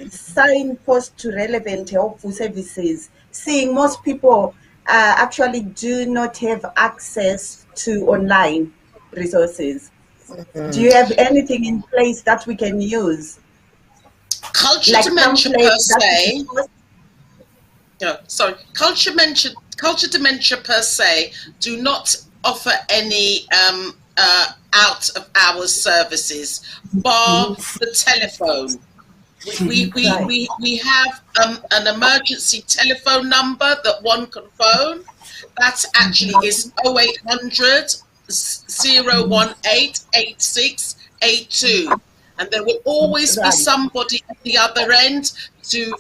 signpost to relevant helpful services, seeing most people actually do not have access to online resources? Do you have anything in place that we can use? Culture dementia per se. Culture dementia per se do not offer any out of hours services, bar the telephone. We have an emergency telephone number that one can phone. That actually is 0800 018 8682. And there will always be somebody at the other end to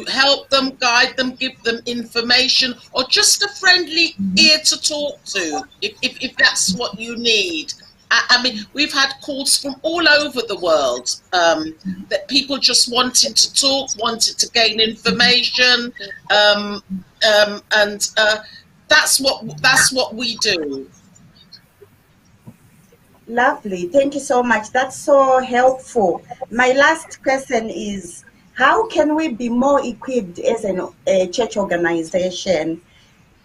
help them, guide them, give them information, or just a friendly ear to talk to, if that's what you need. I mean, we've had calls from all over the world that people just wanting to talk, wanting to gain information, and that's what we do. Lovely. Thank you so much. That's so helpful. My last question is, how can we be more equipped as a church organization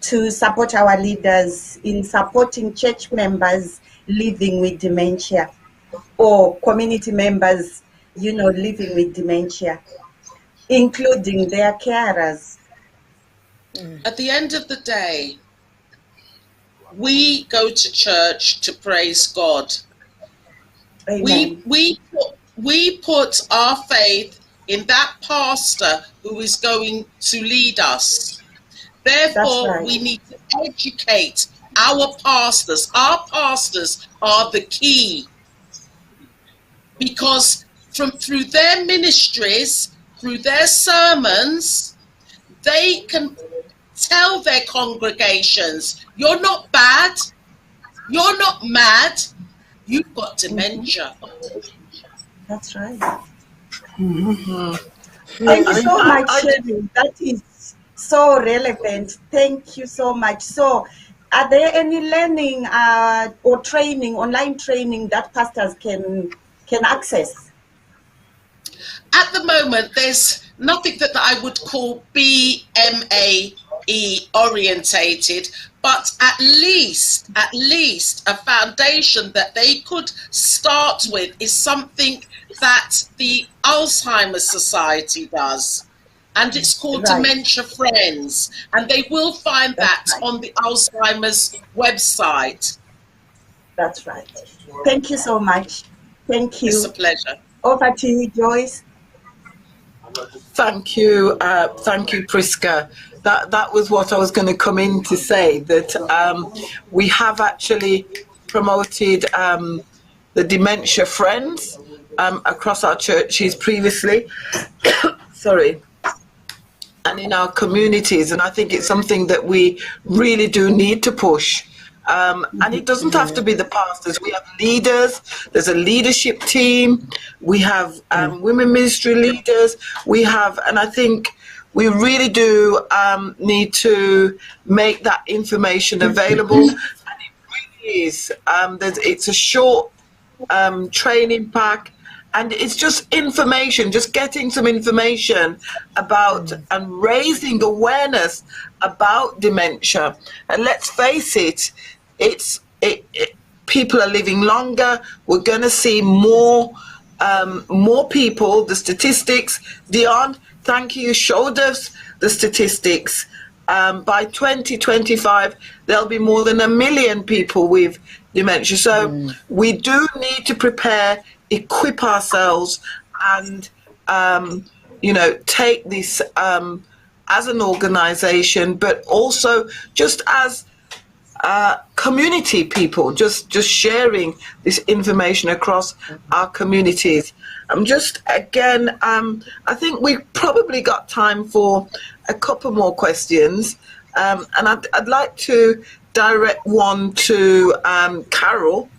to support our leaders in supporting church members living with dementia, or community members, living with dementia, including their carers? At the end of the day, we go to church to praise God. Amen. We put our faith in that pastor who is going to lead us. Therefore, right. we need to educate our pastors. Our pastors are the key, because through their ministries, through their sermons, they can tell their congregations, you're not bad, you're not mad, you've got dementia. That's right. Mm-hmm. Thank you so much, Sherry. That is so relevant. Thank you so much. So, are there any learning or training, online training that pastors can access? At the moment, there's nothing that I would call BMAE orientated, but at least a foundation that they could start with is something that the Alzheimer's Society does, and it's called Dementia Friends, and they will find that on the Alzheimer's website. That's right. Thank you so much. Thank you. It's a pleasure. Over to you, Joyce. Thank you, Priska. That was what I was going to come in to say, that we have actually promoted the Dementia Friends across our churches previously, sorry, and in our communities, and I think it's something that we really do need to push. And it doesn't have to be the pastors. We have leaders. There's a leadership team. We have women ministry leaders. We have, and I think we really do need to make that information available. And it really is. It's a short training pack. And it's just information, just getting some information about and raising awareness about dementia. And let's face it, people are living longer. We're going to see more people. The statistics, Dion, thank you, showed us the statistics. By 2025, there'll be more than 1 million people with dementia. So we do need to prepare, equip ourselves, and take this as an organization, but also just as community people, just sharing this information across our communities. I think we've probably got time for a couple more questions, and I'd like to direct one to Carol.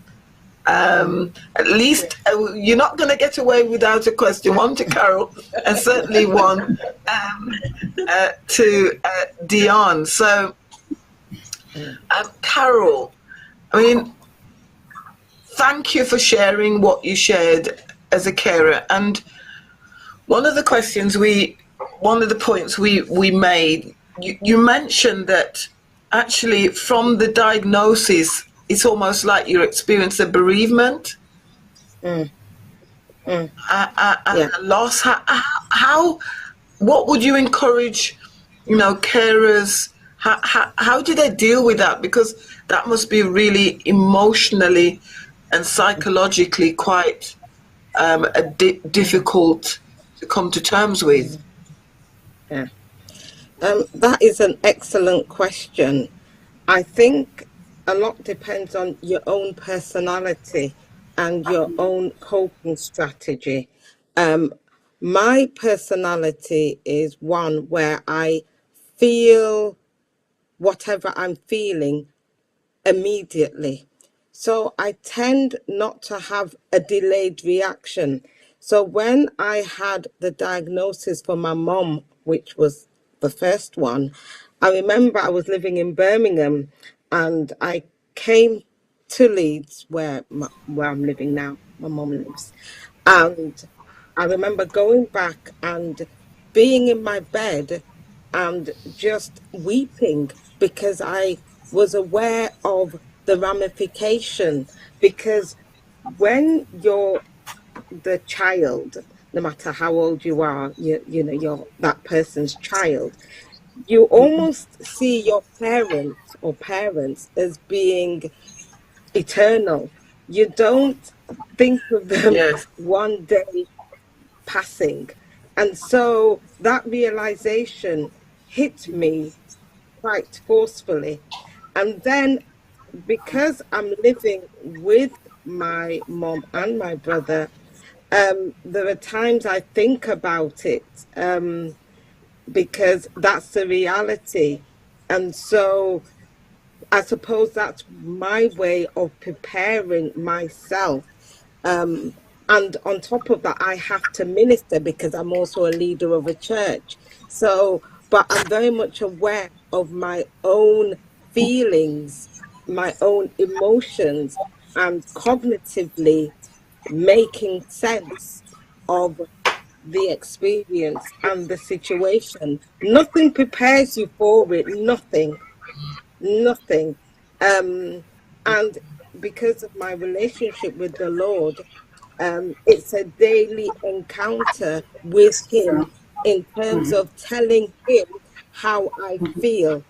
At least you're not going to get away without a question. One to Carol, and certainly one to Dion. So, Carol, I mean, thank you for sharing what you shared as a carer. And one of the points we made, you mentioned that actually from the diagnosis, it's almost like you experience a bereavement, a loss. What would you encourage, carers? How do they deal with that? Because that must be really emotionally and psychologically quite difficult to come to terms with. Yeah. That is an excellent question. I think a lot depends on your own personality and your own coping strategy. My personality is one where I feel whatever I'm feeling immediately. So I tend not to have a delayed reaction. So when I had the diagnosis for my mom, which was the first one, I remember I was living in Birmingham and I came to Leeds, where I'm living now, my mom lives. And I remember going back and being in my bed and just weeping because I was aware of the ramification. Because when you're the child, no matter how old you are, you're that person's child, you almost see your parents as being eternal. you don't think of them Yes. one day passing. And so that realization hit me quite forcefully. And then because I'm living with my mom and my brother, there are times I think about it, because that's the reality. And so I suppose that's my way of preparing myself. And on top of that, I have to minister because I'm also a leader of a church. So, but I'm very much aware of my own feelings, my own emotions, and cognitively making sense of the experience and the situation. Nothing prepares you for it, nothing. And because of my relationship with the Lord, it's a daily encounter with him in terms of telling him how I feel.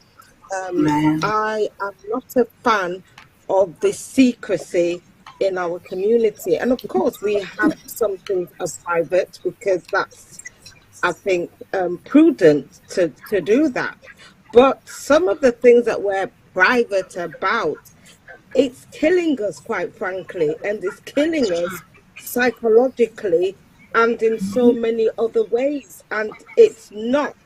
I am not a fan of the secrecy in our community. And of course, we have some things as private because that's, I think, prudent to do that. But some of the things that we're private about, it's killing us, quite frankly, and it's killing us psychologically and in so many other ways. And it's not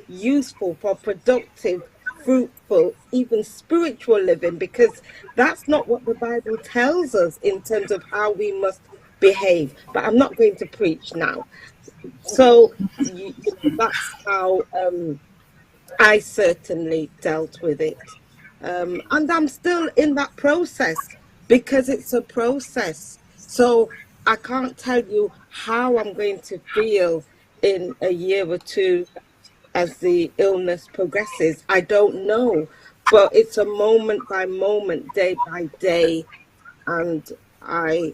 useful for productive, fruitful, even spiritual living, because that's not what the Bible tells us in terms of how we must behave. But I'm not going to preach now. So that's how I certainly dealt with it. And I'm still in that process because it's a process. So I can't tell you how I'm going to feel in a year or two as the illness progresses. I don't know, but it's a moment by moment, day by day, and I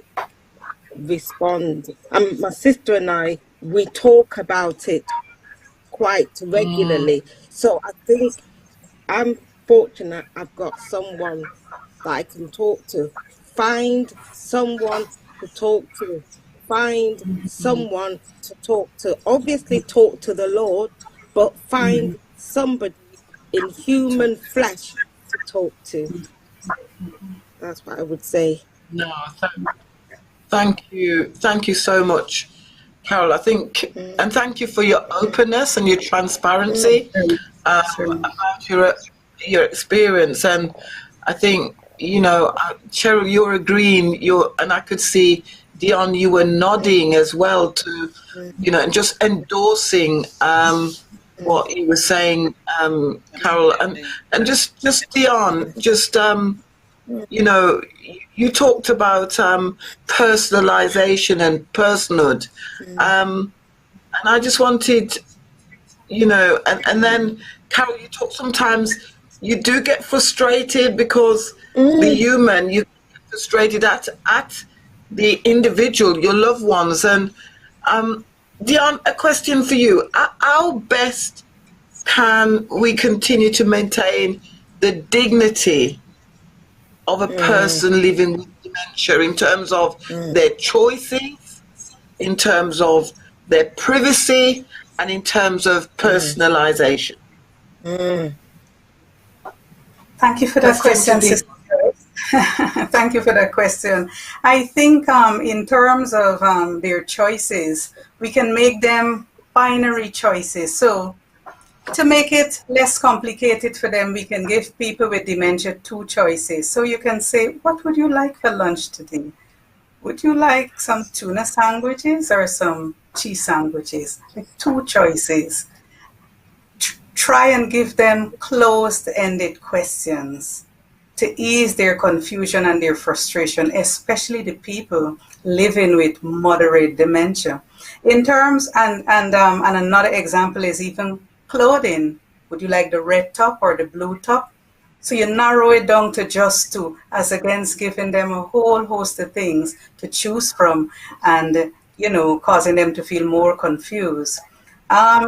respond. And my sister and I, we talk about it quite regularly. So I think I'm fortunate I've got someone that I can talk to. Find someone to talk to. Find someone to talk to. Obviously talk to the Lord, but find somebody in human flesh to talk to. That's what I would say. No, thank you. Thank you so much, Carol. I think, and thank you for your openness and your transparency about your experience. And I think, you know, Cheryl, you're agreeing. And I could see Dion, you were nodding as well to, you know, and just endorsing what you were saying, Carol, and just Dion, just you know, you talked about personalization and personhood, and I just wanted, you know, and then Carol, you talk sometimes you do get frustrated because the human, you get frustrated at the individual, your loved ones. And Dion, a question for you: how best can we continue to maintain the dignity of a person living with dementia in terms of their choices, in terms of their privacy, and in terms of personalization? Thank you for that question, Sister. Thank you for that question. I think in terms of their choices, we can make them binary choices. So to make it less complicated for them, we can give people with dementia two choices. So you can say, what would you like for lunch today? Would you like some tuna sandwiches or some cheese sandwiches? Like two choices. Try and give them closed-ended questions to ease their confusion and their frustration, especially the people living with moderate dementia. In terms, and another example is even clothing. Would you like the red top or the blue top? So you narrow it down to just two, as against giving them a whole host of things to choose from and, you know, causing them to feel more confused.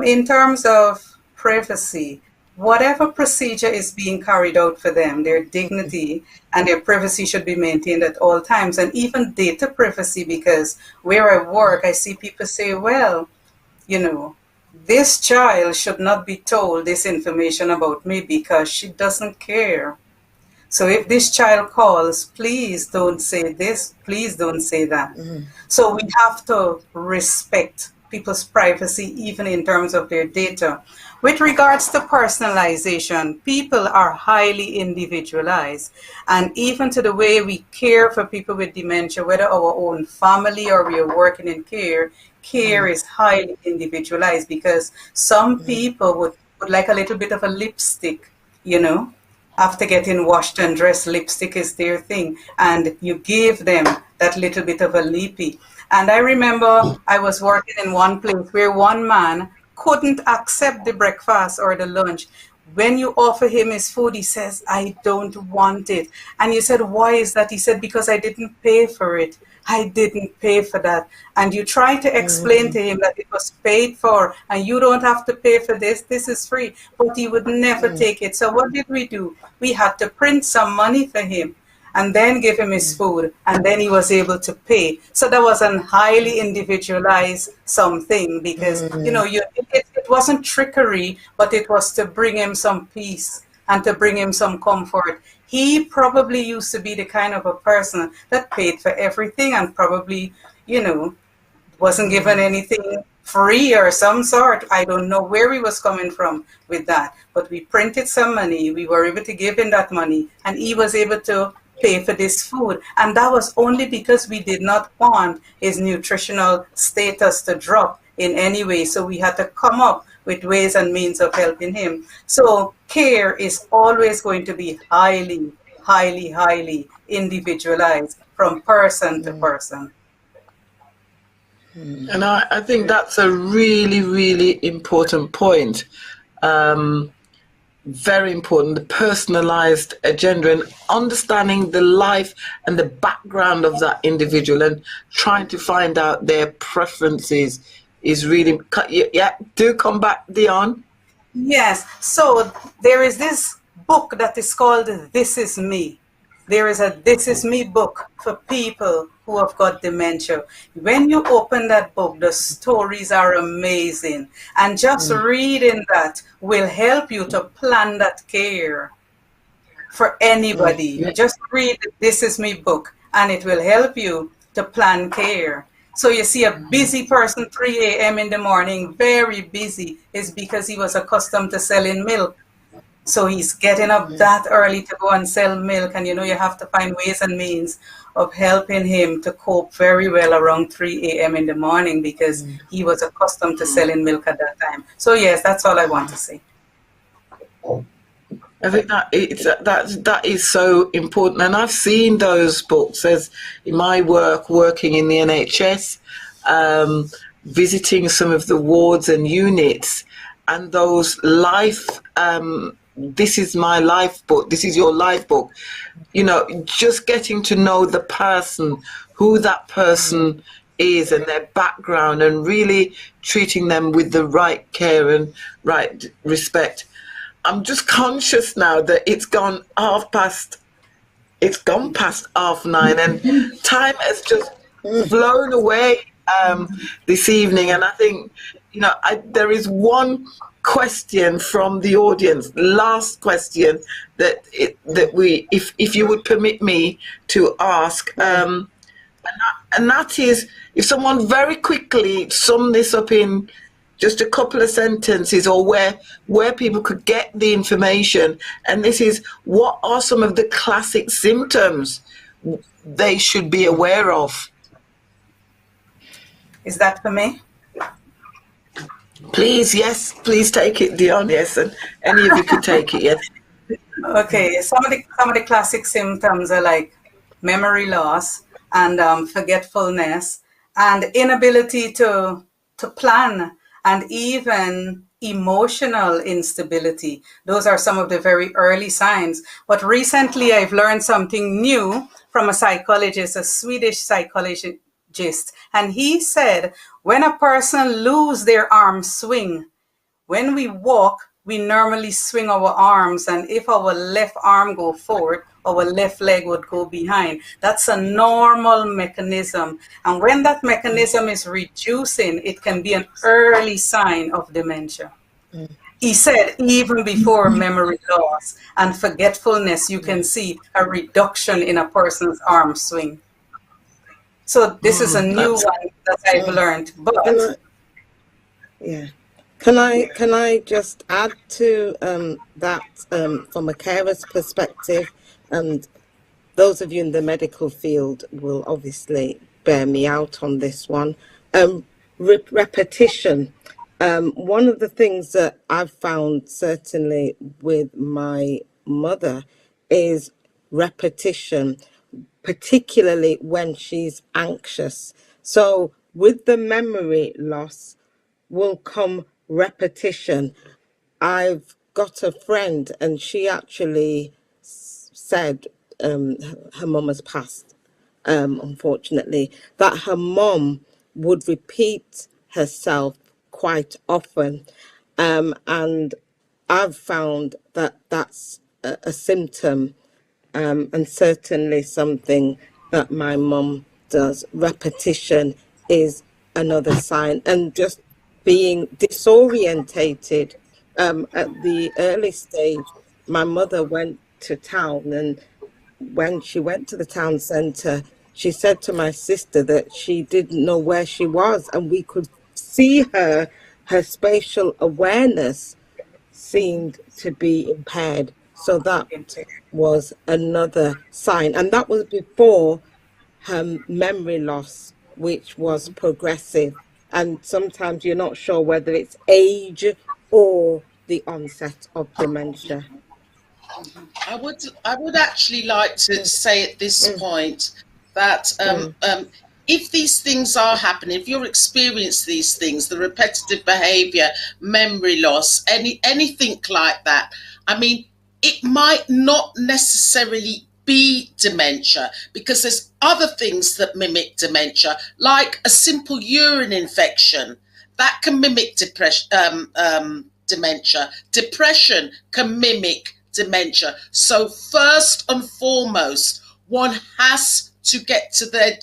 In terms of privacy, whatever procedure is being carried out for them, their dignity and their privacy should be maintained at all times, and even data privacy, because where I work, I see people say, well, you know, this child should not be told this information about me because she doesn't care. So if this child calls, please don't say this, please don't say that. So we have to respect people's privacy, even in terms of their data. With regards to personalization, people are highly individualized. And even to the way we care for people with dementia, whether our own family or we are working in care, care is highly individualized, because some people would like a little bit of a lipstick, you know. After getting washed and dressed, lipstick is their thing. And you give them that little bit of a lippy. And I remember I was working in one place where one man couldn't accept the breakfast or the lunch. When you offer him his food, he says, I don't want it. And you said, why is that? He said, because I didn't pay for it. I didn't pay for that. And you try to explain to him that it was paid for and you don't have to pay for this. This is free. But he would never take it. So what did we do? We had to print some money for him and then give him his food. And then he was able to pay. So that was a highly individualized something, because, you know, it wasn't trickery, but it was to bring him some peace and to bring him some comfort. He probably used to be the kind of a person that paid for everything and probably, you know, wasn't given anything free or some sort. I don't know where he was coming from with that. But we printed some money. We were able to give him that money. And he was able to pay for this food. And that was only because we did not want his nutritional status to drop in any way. So we had to come up with ways and means of helping him. So care is always going to be highly, highly, highly individualized from person to person. And I think that's a really, really important point. Very important, the personalized agenda and understanding the life and the background of that individual and trying to find out their preferences is really, yeah, do come back, Dion. Yes, so there is this book that is called This Is Me. There is a This Is Me book for people who have got dementia. When you open that book, the stories are amazing. And just reading that will help you to plan that care for anybody. You just read the This Is Me book and it will help you to plan care. So you see a busy person 3 a.m. in the morning, very busy, is because he was accustomed to selling milk. So he's getting up that early to go and sell milk. And, you know, you have to find ways and means of helping him to cope very well around 3 a.m. in the morning because he was accustomed to selling milk at that time. So, yes, that's all I want to say. I think that is so important. And I've seen those books as in my work, working in the NHS, visiting some of the wards and units, and those life, this is my life book, this is your life book, you know, just getting to know the person, who that person is and their background, and really treating them with the right care and right respect. I'm just conscious now that it's gone past 9:30, and time has just flown away this evening. And I think, you know, there is one question from the audience, last question that we, if you would permit me to ask, and that is, if someone very quickly sum this up in just a couple of sentences, or where people could get the information. And this is, what are some of the classic symptoms they should be aware of? Is that for me? Please, yes, please take it, Dion. Yes, and any of you could take it. Yes. Okay, some of the classic symptoms are like memory loss and forgetfulness and inability to plan, and even emotional instability. Those are some of the very early signs. But recently I've learned something new from a psychologist, a Swedish psychologist, and he said when a person loses their arm swing, when we walk, we normally swing our arms, and if our left arm go forward, our left leg would go behind. That's a normal mechanism. And when that mechanism is reducing, it can be an early sign of dementia. He said even before memory loss and forgetfulness, you can see a reduction in a person's arm swing. So this is a new one that I've learned. But can I just add to that from a carer's perspective, and those of you in the medical field will obviously bear me out on this one. Repetition. One of the things that I've found certainly with my mother is repetition, particularly when she's anxious. So with the memory loss will come repetition. I've got a friend, and she actually said her mum has passed, unfortunately, that her mum would repeat herself quite often. And I've found that that's a symptom, and certainly something that my mum does. Repetition is another sign, and just being disorientated. At the early stage, my mother went to town, and when she went to the town centre, she said to my sister that she didn't know where she was, and we could see her spatial awareness seemed to be impaired. So that was another sign, and that was before her memory loss, which was progressive. And sometimes you're not sure whether it's age or the onset of dementia. I would actually like to say at this point that if these things are happening, if you're experiencing these things, the repetitive behavior, memory loss, anything like that, I mean, it might not necessarily be dementia, because there's other things that mimic dementia, like a simple urine infection that can mimic dementia. Depression can mimic dementia. So first and foremost, one has to get to their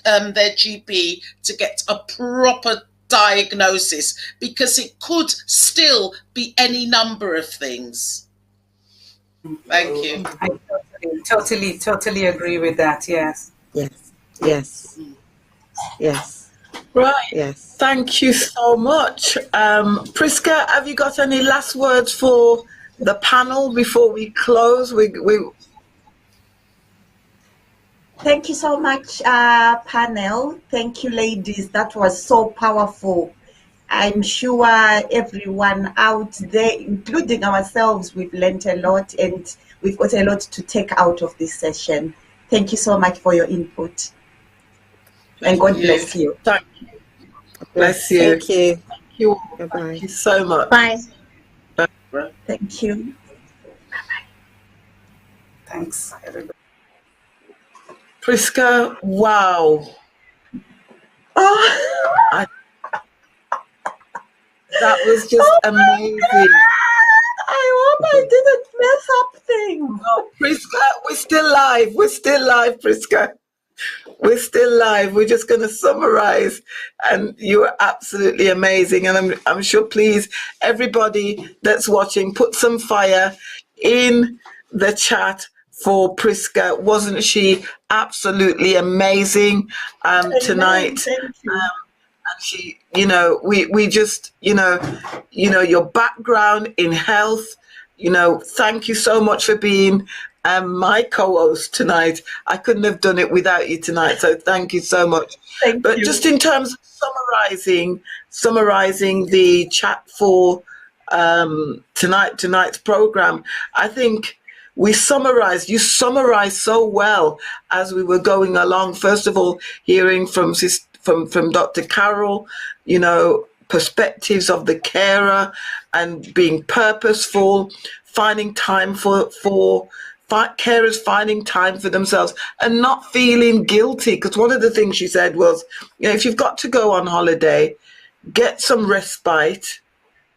GP to get a proper diagnosis, because it could still be any number of things. Thank you. I totally agree with that. Yes. Yes. Right. Yes. Thank you so much. Priska, have you got any last words for the panel before we close? Thank you so much, panel. Thank you, ladies. That was so powerful. I'm sure everyone out there, including ourselves, we've learned a lot, and we've got a lot to take out of this session. Thank you so much for your input. And God bless you. Thank you. Bless you. Thank you. Thank you. Bye-bye. Thank you so much. Bye. Bye. Thank you. Thanks, everybody. Priska, wow. That was just amazing. I hope I didn't mess up things. No, Priska, we're still live. We're still live, Priska. We're still live. We're just going to summarize, and you were absolutely amazing. And I'm sure, please, everybody that's watching, put some fire in the chat for Priska. Wasn't she absolutely amazing tonight? Thank you. And she, we just, your background in health, thank you so much for being my co-host tonight. I couldn't have done it without you tonight, so thank you so much. But just in terms of summarizing the chat for tonight's program, I think you summarized so well as we were going along. First of all, hearing from Dr. Carol, perspectives of the carer and being purposeful, finding time for carers, finding time for themselves and not feeling guilty. Because one of the things she said was, if you've got to go on holiday, get some respite,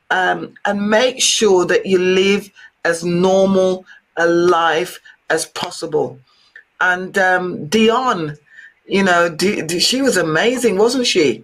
and make sure that you live as normal a life as possible. And Dion, you know, she was amazing, wasn't she?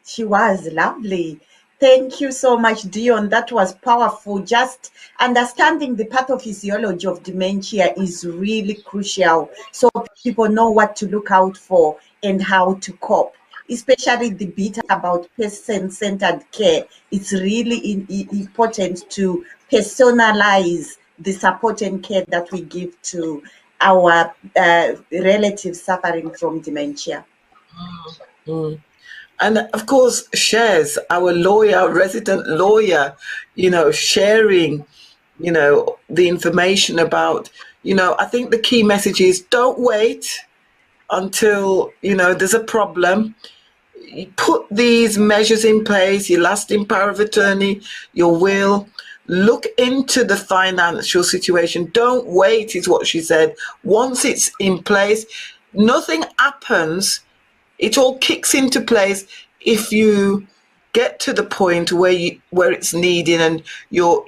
She was lovely. Thank you so much, Dion. That was powerful. Just understanding the pathophysiology of dementia is really crucial, so people know what to look out for and how to cope, especially the bit about person-centered care. It's really important to personalize the support and care that we give to our relatives suffering from dementia. And of course, Shares, our lawyer, resident lawyer, you know, sharing, you know, the information about, you know, I think the key message is don't wait until, you know, there's a problem. You put these measures in place, your lasting power of attorney, your will. Look into the financial situation. Don't wait, is what she said. Once it's in place, nothing happens. It all kicks into place if you get to the point where it's needed and you're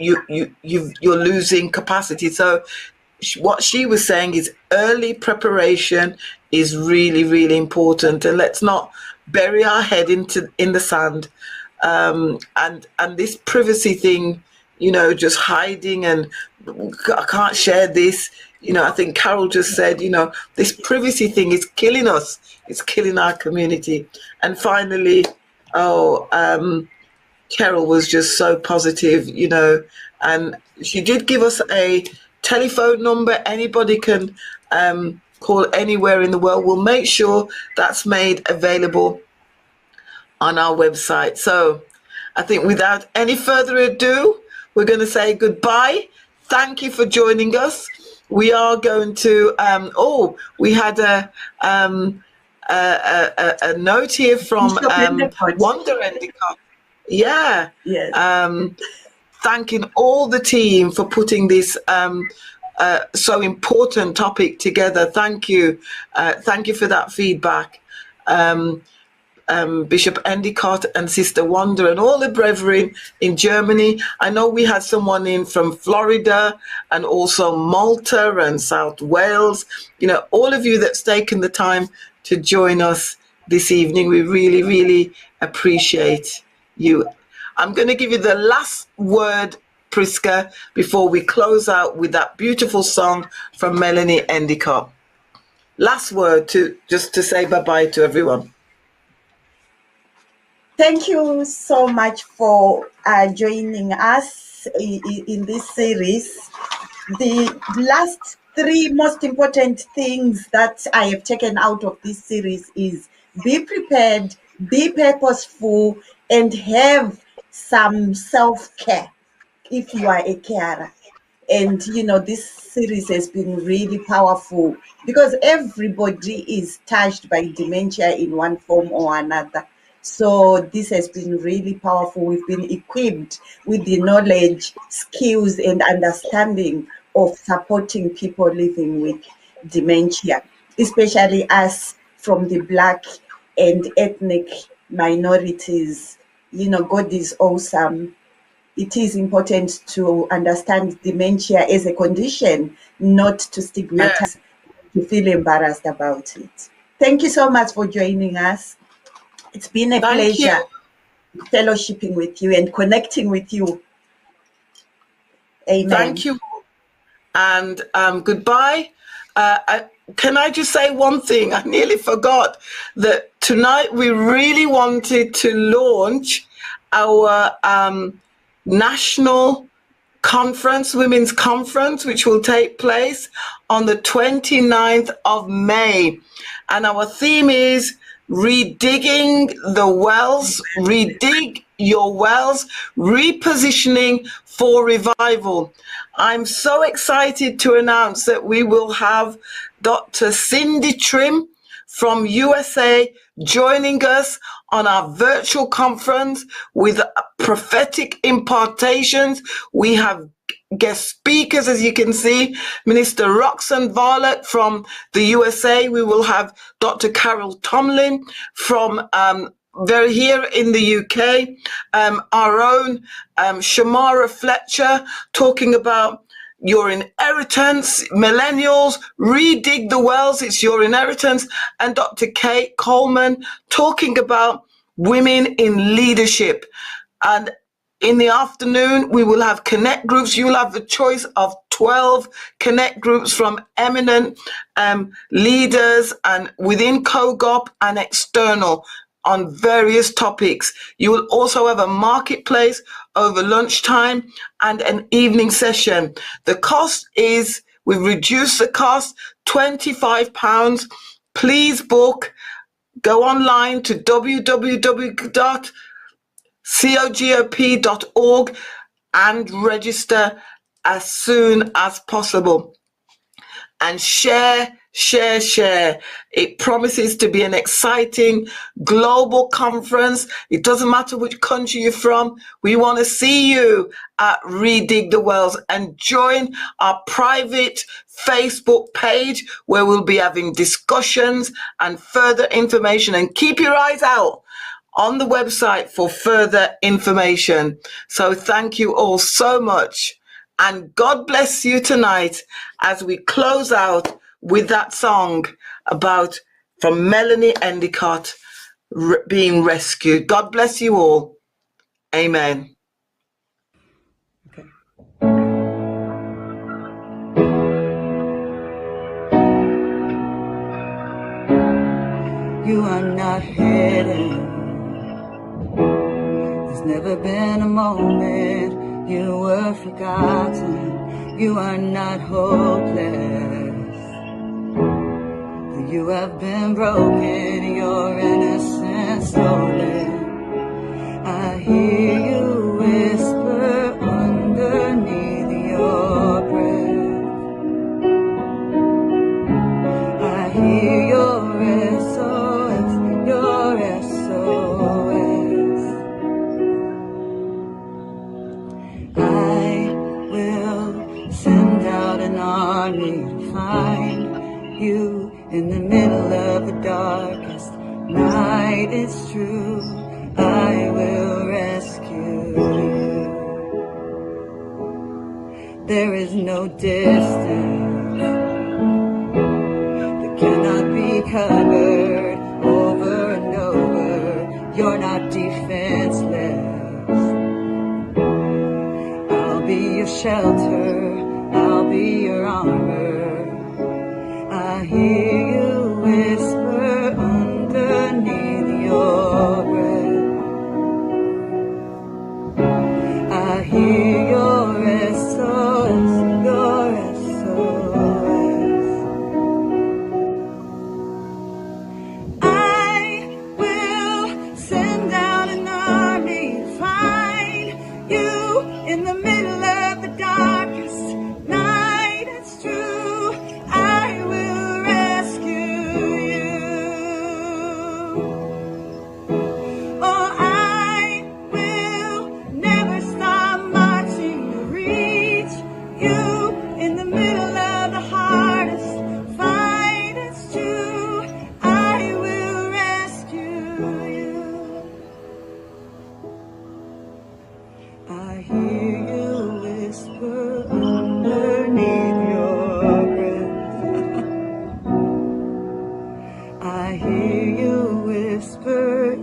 losing capacity. So what she was saying is early preparation is really, really important, and let's not bury our head in the sand. And this privacy thing, you know, just hiding and I can't share this. You know, I think Carol just said, you know, this privacy thing is killing us. It's killing our community. And finally, Carol was just so positive, you know, and she did give us a telephone number. Anybody can call anywhere in the world. We'll make sure that's made available on our website. So I think without any further ado, we're going to say goodbye. Thank you for joining us. We are going to, we had a note here from Wanda Endicott. Yeah. Yes. Thanking all the team for putting this so important topic together. Thank you. Thank you for that feedback. Bishop Endicott and Sister Wanda and all the brethren in Germany. I know we had someone in from Florida and also Malta and South Wales. You know, all of you that's taken the time to join us this evening, we really, really appreciate you. I'm going to give you the last word, Priska, before we close out with that beautiful song from Melanie Endicott. Last word just to say bye-bye to everyone. Thank you so much for joining us in this series. The last three most important things that I have taken out of this series is be prepared, be purposeful, and have some self-care if you are a carer. And, you know, this series has been really powerful because everybody is touched by dementia in one form or another. So this has been really powerful. We've been equipped with the knowledge, skills, and understanding of supporting people living with dementia, especially us from the Black and ethnic minorities. You know, God is awesome. It is important to understand dementia as a condition, not to stigmatize, to feel embarrassed about it. Thank you so much for joining us. It's been a pleasure fellowshipping with you and connecting with you. Amen. Thank you. And goodbye. Can I just say one thing? I nearly forgot that tonight we really wanted to launch our national conference, women's conference, which will take place on the 29th of May. And our theme is redigging the wells, redig your wells, repositioning for revival. I'm so excited to announce that we will have Dr. Cindy Trim from USA joining us on our virtual conference with prophetic impartations. We have guest speakers, as you can see, Minister Roxanne Varlock from the USA. We will have Dr. Carol Tomlin from Very here in the UK, our own Shamara Fletcher talking about your inheritance, millennials, redig the wells, it's your inheritance, and Dr. Kate Coleman talking about women in leadership. And in the afternoon, we will have connect groups. You'll have the choice of 12 connect groups from eminent leaders and within COGOP and external on various topics. You will also have a marketplace over lunchtime and an evening session. The cost is, we've reduced the cost, £25. Please book. Go online to www.cogop.org and register as soon as possible. And share. It promises to be an exciting global conference. It doesn't matter which country you're from. We want to see you at Redig the Wells, and join our private Facebook page where we'll be having discussions and further information. And keep your eyes out on the website for further information. So thank you all so much. And God bless you tonight as we close out with that song about from Melanie Endicott being rescued. God bless you all. Amen. Okay. You are not hidden. There's never been a moment you were forgotten. You are not hopeless. You have been broken, your innocence stolen. I hear you whisper underneath your breath. I hear your SOS, your SOS. I will send out an army to find you. In the middle of the darkest night, it's true, I will rescue you. There is no distance that cannot be covered over and over. You're not defenseless. I'll be your shelter, I'll be your armor. I hear you whisper underneath your breath. I hear your SOS, your SOS. I will send out an army to find you in the middle of the darkest night. It's true, I will rescue you. Oh, I will never stop marching to reach you in the middle of the hardest fight. It's true, I will rescue you. I hear you whisper underneath your breath. I hear you whisper.